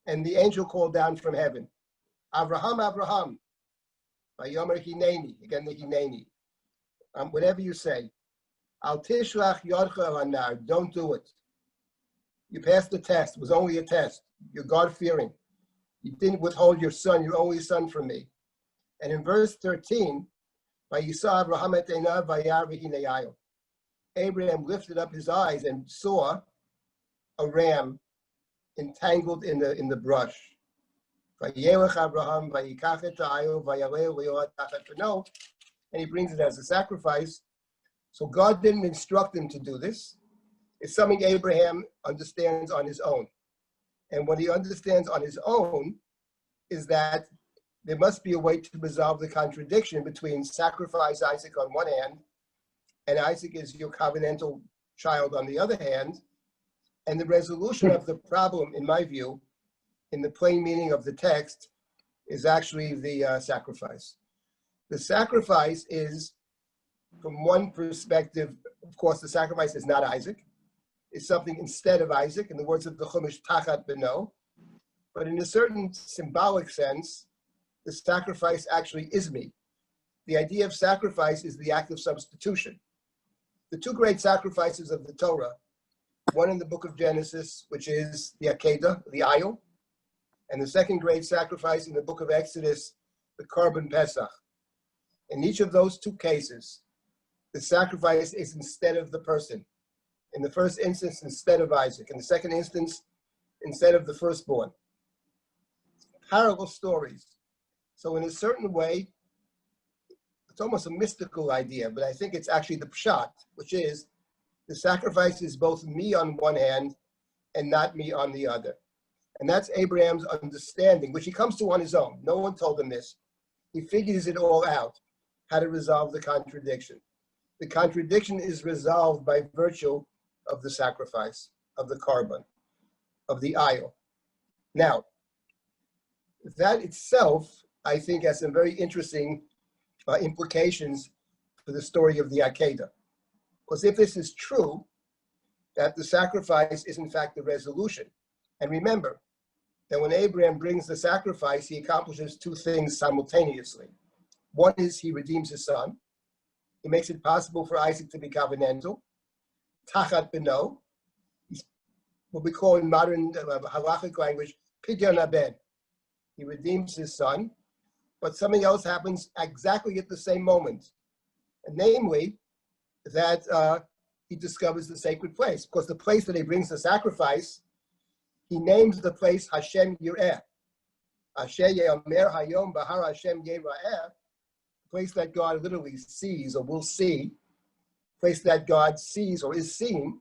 and the angel called down from heaven, Abraham, Abraham, Vayomer hineni, again the hineni, whatever you say, Al tishlach yodcha el anar, don't do it. You passed the test, it was only a test. You're God-fearing. You didn't withhold your son, your only son from me. And in verse 13, Vayisa Abraham et einav vayar v'hineyayu. Abraham lifted up his eyes and saw a ram entangled in the brush. Vayelech Abraham vayikach et ha'ayu vayaleh le'olat tachat pano, and he brings it as a sacrifice. So God didn't instruct him to do this. It's something Abraham understands on his own. And what he understands on his own is that there must be a way to resolve the contradiction between sacrifice Isaac on one hand, and Isaac is your covenantal child on the other hand. And the resolution of the problem, in my view, in the plain meaning of the text, is actually the sacrifice. The sacrifice is, from one perspective, of course, the sacrifice is not Isaac. is something instead of Isaac, in the words of the Chumash, Tachat Beno. But in a certain symbolic sense, the sacrifice actually is me. The idea of sacrifice is the act of substitution. The two great sacrifices of the Torah, one in the book of Genesis, which is the Akeda, the idol, and the second great sacrifice in the book of Exodus, the Korban Pesach. In each of those two cases, the sacrifice is instead of the person. In the first instance, instead of Isaac. In the second instance, instead of the firstborn. Parallel stories. So in a certain way, it's almost a mystical idea, but I think it's actually the pshat, which is the sacrifice is both me on one hand and not me on the other. And that's Abraham's understanding, which he comes to on his own. No one told him this. He figures it all out, how to resolve the contradiction. The contradiction is resolved by virtue of the sacrifice, of the korban, of the ayil. Now, that itself, I think, has some very interesting implications for the story of the Akeda. Because if this is true, that the sacrifice is in fact the resolution. And remember that when Abraham brings the sacrifice, he accomplishes two things simultaneously. One is he redeems his son. He makes it possible for Isaac to be covenantal. Tachat Beno, what we call in modern halachic language, pidyon haben. He redeems his son, but something else happens exactly at the same moment. And namely, that he discovers the sacred place. Because the place that he brings the sacrifice, he names the place Hashem Yireh. Asher Ye'omer Hayom Bahar Hashem Yireh, place that God literally sees or will see, place that God sees or is seen.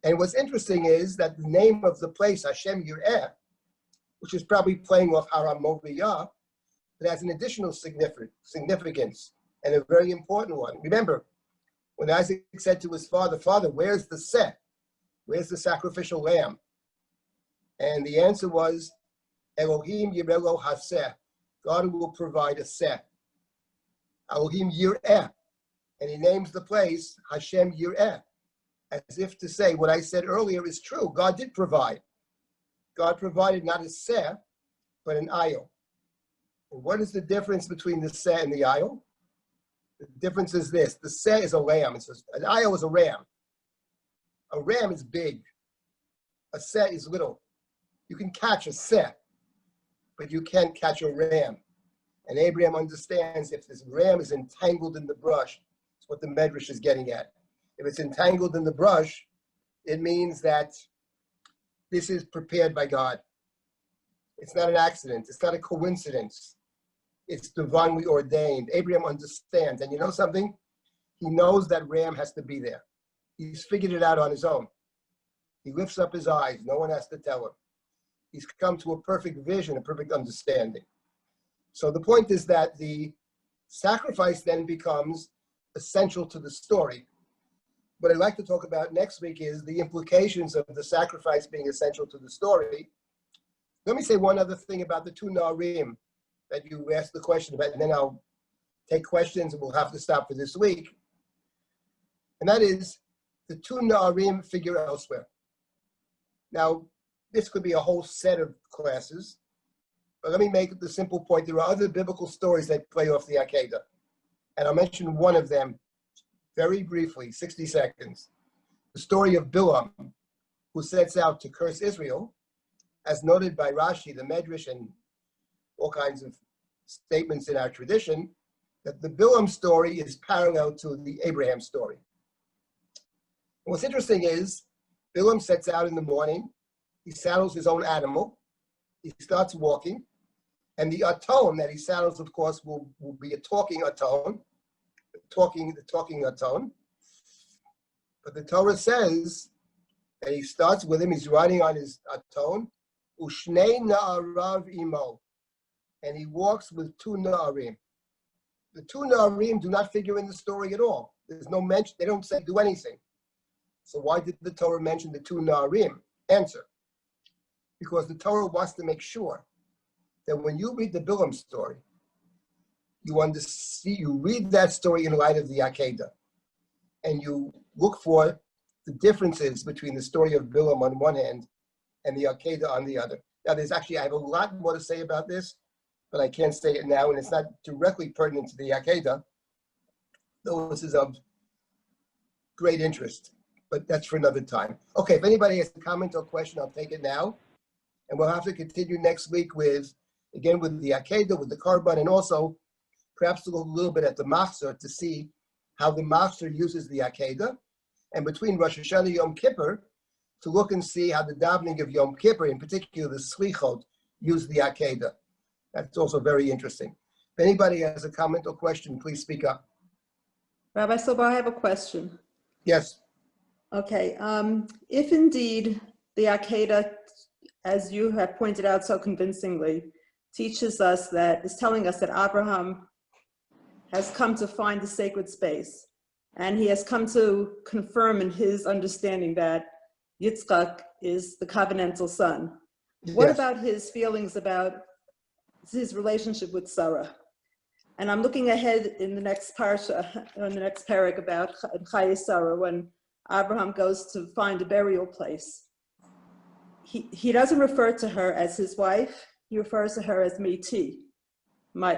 And what's interesting is that the name of the place, Hashem Yireh, which is probably playing off Haram Moriah, it has an additional significance and a very important one. Remember, when Isaac said to his father, "Father, where's the seh? Where's the sacrificial lamb?" And the answer was, Elohim Yirelo Haseh. God will provide a seh. Elohim Yireh. And he names the place Hashem Yireh, as if to say, what I said earlier is true. God did provide. God provided not a seh, but an ayil. And what is the difference between the seh and the ayil? The difference is this. The seh is a lamb. An ayil is a ram. A ram is big. A seh is little. You can catch a seh, but you can't catch a ram. And Abraham understands if this ram is entangled in the brush, it's what the Medrash is getting at. If it's entangled in the brush, it means that this is prepared by God. It's not an accident. It's not a coincidence. It's divinely ordained. Abraham understands. And you know something? He knows that ram has to be there. He's figured it out on his own. He lifts up his eyes. No one has to tell him. He's come to a perfect vision, a perfect understanding. So the point is that the sacrifice then becomes essential to the story. What I'd like to talk about next week is the implications of the sacrifice being essential to the story. Let me say one other thing about the two Na'arim that you asked the question about, and then I'll take questions and we'll have to stop for this week. And that is, the two Na'arim figure elsewhere. Now, this could be a whole set of classes, but let me make the simple point. There are other biblical stories that play off the Akeda. And I'll mention one of them very briefly, 60 seconds. The story of Bilam, who sets out to curse Israel, as noted by Rashi, the Medrash, and all kinds of statements in our tradition, that the Bilam story is parallel to the Abraham story. And what's interesting is, Bilam sets out in the morning, he saddles his own animal, he starts walking, and the aton that he saddles, of course, will be a talking aton, the talking aton. But the Torah says that he starts with him, he's riding on his aton, Ushnei na'arav imo, and he walks with two na'arim. The two na'arim do not figure in the story at all. There's no mention, they don't say do anything. So why did the Torah mention the two na'arim? Answer. Because the Torah wants to make sure that when you read the Bilam story, you read that story in light of the Akeda, and you look for the differences between the story of Bilam on one hand and the Akeda on the other. Now, I have a lot more to say about this, but I can't say it now, and it's not directly pertinent to the Akeda, though this is of great interest, but that's for another time. Okay, if anybody has a comment or question, I'll take it now. And we'll have to continue next week with the Akeda, with the Karban, and also perhaps to look a little bit at the Machzor to see how the Machzor uses the Akeda, and between Rosh Hashana and Yom Kippur, to look and see how the davening of Yom Kippur, in particular the Slichot, use the Akeda. That's also very interesting. If anybody has a comment or question, please speak up. Rabbi Silber, I have a question. Yes. Okay, if indeed the Akeda, as you have pointed out so convincingly, is telling us that Abraham has come to find the sacred space, and he has come to confirm in his understanding that Yitzchak is the covenantal son. What about his feelings about his relationship with Sarah? And I'm looking ahead in the next parsha, in the next parak about Chayei Sarah, when Abraham goes to find a burial place. He doesn't refer to her as his wife. He refers to her as Meiti, my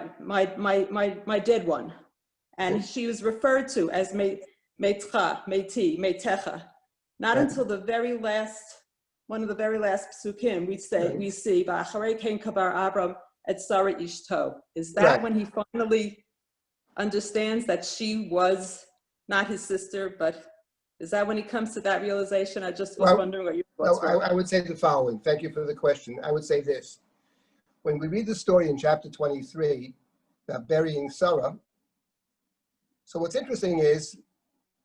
dead one. And she was referred to as Meitcha, Meiti, Meitecha. Not until the very last, one of the very last psukim, we see, V'acharei kein kabar Abram et Sarah ishto. Is that when he finally understands that she was not his sister, but is that when he comes to that realization? I just was wondering what your thoughts were. I would say the following. Thank you for the question. I would say this. When we read the story in chapter 23 about burying Sarah, so what's interesting is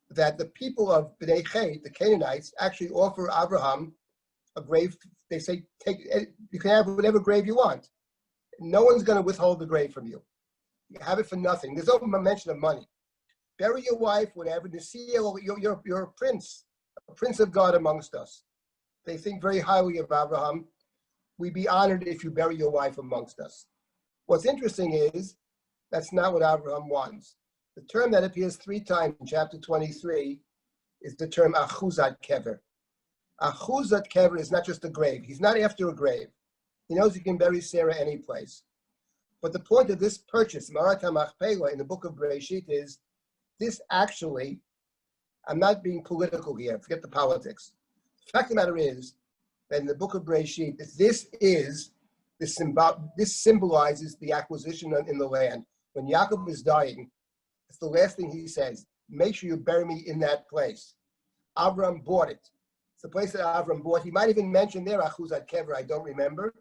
that the people of Bnei Chet, the Canaanites, actually offer Abraham a grave. They say, you can have whatever grave you want. No one's going to withhold the grave from you. You have it for nothing. There's no mention of money. Bury your wife, whatever. You're a prince of God amongst us. They think very highly of Abraham. We'd be honored if you bury your wife amongst us. What's interesting is that's not what Abraham wants. The term that appears 3 times in chapter 23 is the term achuzat kever. Achuzat kever is not just a grave. He's not after a grave. He knows he can bury Sarah any place. But the point of this purchase, Marat HaMachpelah, in the book of Bereshit is, this actually, I'm not being political here, forget the politics. The fact of the matter is that in the book of Bereshit, this symbolizes the acquisition in the land. When Yaakov is dying, it's the last thing he says, make sure you bury me in that place. Avram bought it. It's the place that Avram bought. He might even mention there, Achuzat Kever, I don't remember.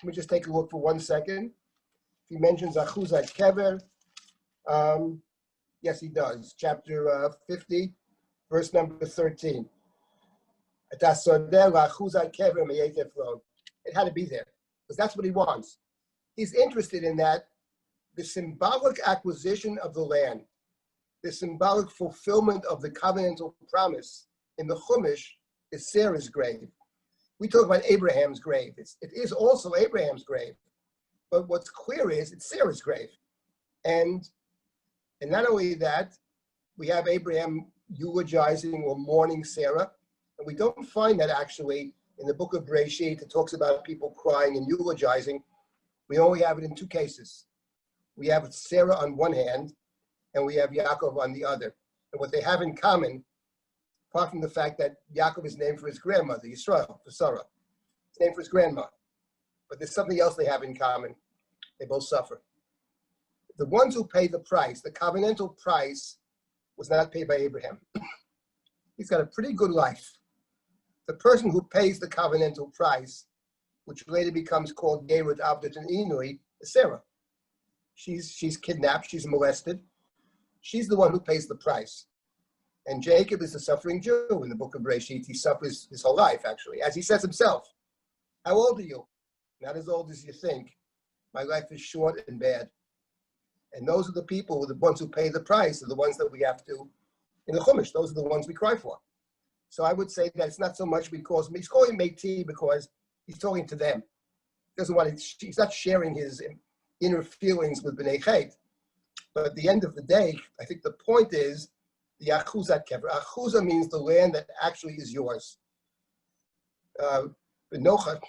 Let me just take a look for 1 second. He mentions Achuzat Kever. Yes, he does. Chapter 50, verse number 13. It had to be there, because that's what he wants. He's interested in that, the symbolic acquisition of the land, the symbolic fulfillment of the covenantal promise in the Chumash is Sarah's grave. We talk about Abraham's grave. It is also Abraham's grave. But what's clear is it's Sarah's grave. And not only that, we have Abraham eulogizing or mourning Sarah. And we don't find that actually in the book of Bereshit. It talks about people crying and eulogizing. We only have it in 2 cases. We have Sarah on one hand, and we have Yaakov on the other. And what they have in common, apart from the fact that Yaakov is named for his grandmother, Yisrael, for Sarah. It's named for his grandma. But there's something else they have in common. They both suffer. The ones who pay the price, the covenantal price, was not paid by Abraham. He's got a pretty good life. The person who pays the covenantal price, which later becomes called Gerut Avdot and Inui, is Sarah. She's kidnapped, she's molested. She's the one who pays the price. And Jacob is the suffering Jew in the book of Bereshit. He suffers his whole life, actually, as he says himself. How old are you? Not as old as you think. My life is short and bad. And those are the people, the ones who pay the price, are the ones that we have to, in the Chumash, those are the ones we cry for. So I would say that it's not so much because, he's calling Meiti because he's talking to them. He's not sharing his inner feelings with Bnei Chet. But at the end of the day, I think the point is the Achuzat Kever. Achuza means the land that actually is yours. Achuza.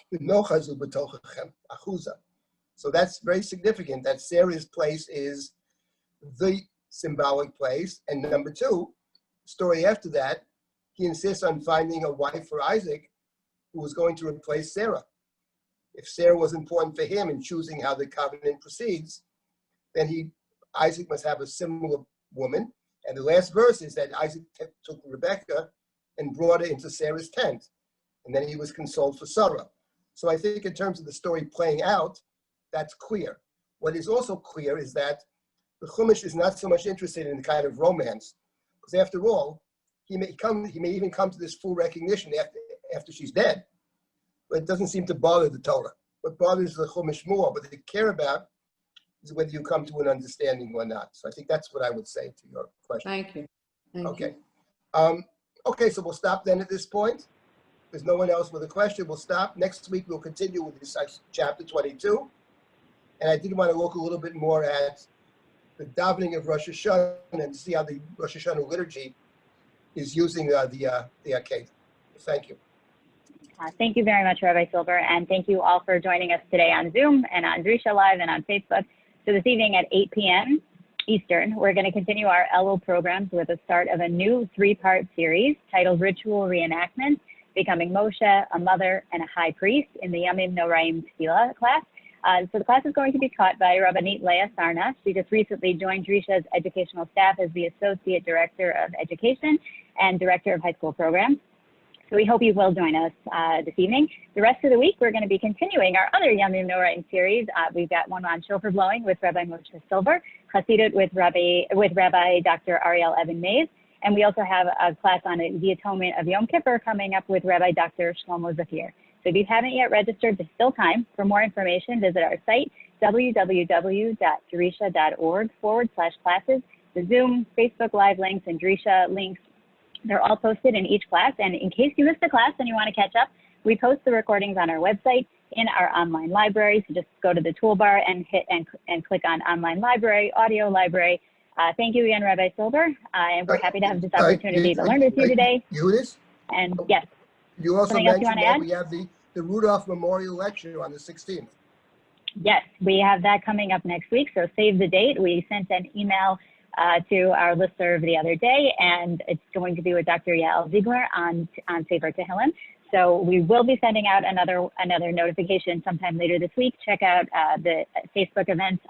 So that's very significant that Sarah's place is the symbolic place. And number two, story after that, he insists on finding a wife for Isaac who was going to replace Sarah. If Sarah was important for him in choosing how the covenant proceeds, then Isaac must have a similar woman. And the last verse is that Isaac took Rebekah and brought her into Sarah's tent. And then he was consoled for Sarah. So I think in terms of the story playing out, that's clear. What is also clear is that the Chumash is not so much interested in the kind of romance, because after all, he may even come to this full recognition after she's dead. But it doesn't seem to bother the Torah. What bothers the Chumash more, what they care about, is whether you come to an understanding or not. So I think that's what I would say to your question. Thank you. Thank you. Okay, so we'll stop then at this point. There's no one else with a question. We'll stop. Next week, we'll continue with this chapter 22. And I did want to look a little bit more at the davening of Rosh Hashana and see how the Rosh Hashana liturgy is using the Akeda. Thank you. Thank you very much, Rabbi Silber, and thank you all for joining us today on Zoom and on Drisha Live and on Facebook. So this evening at 8 p.m. Eastern, we're going to continue our Elul programs with the start of a new 3-part series titled Ritual Reenactment, Becoming Moshe, a Mother, and a High Priest in the Yamim Noraim Tefillah class. So the class is going to be taught by Rabbanit Leah Sarna. She just recently joined Drisha's educational staff as the Associate Director of Education and Director of High School Programs. So we hope you will join us this evening. The rest of the week, we're going to be continuing our other Yamim Noraim series. We've got one on shofar blowing with Rabbi Moshe Silber, Chassidut with Rabbi Dr. Ariel Evan Mays, and we also have a class on the Atonement of Yom Kippur coming up with Rabbi Dr. Shlomo Zafir. So if you haven't yet registered, there's still time. For more information, visit our site, www.drisha.org/classes. The Zoom, Facebook Live links, and Drisha links, they're all posted in each class. And in case you missed a class and you want to catch up, we post the recordings on our website in our online library. So just go to the toolbar and hit and click on Online Library, Audio Library. Thank you again, Rabbi Silber. And we're happy to have this opportunity to learn with you today. And yes. You also mentioned that we have the Rudolph Memorial Lecture on the 16th. Yes, we have that coming up next week. So save the date. We sent an email to our listserv the other day, and it's going to be with Dr. Yael Ziegler on Sefer Tehillim. So we will be sending out another notification sometime later this week. Check out the Facebook events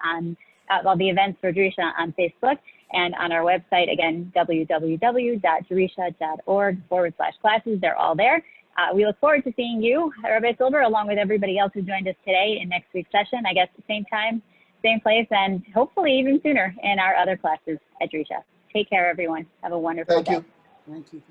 the events for Drisha on Facebook and on our website, again, www.drisha.org/classes. They're all there. We look forward to seeing you, Rabbi Silber, along with everybody else who joined us today in next week's session, I guess the same time, same place, and hopefully even sooner in our other classes at Drisha. Take care, everyone. Have a wonderful day. Thank you.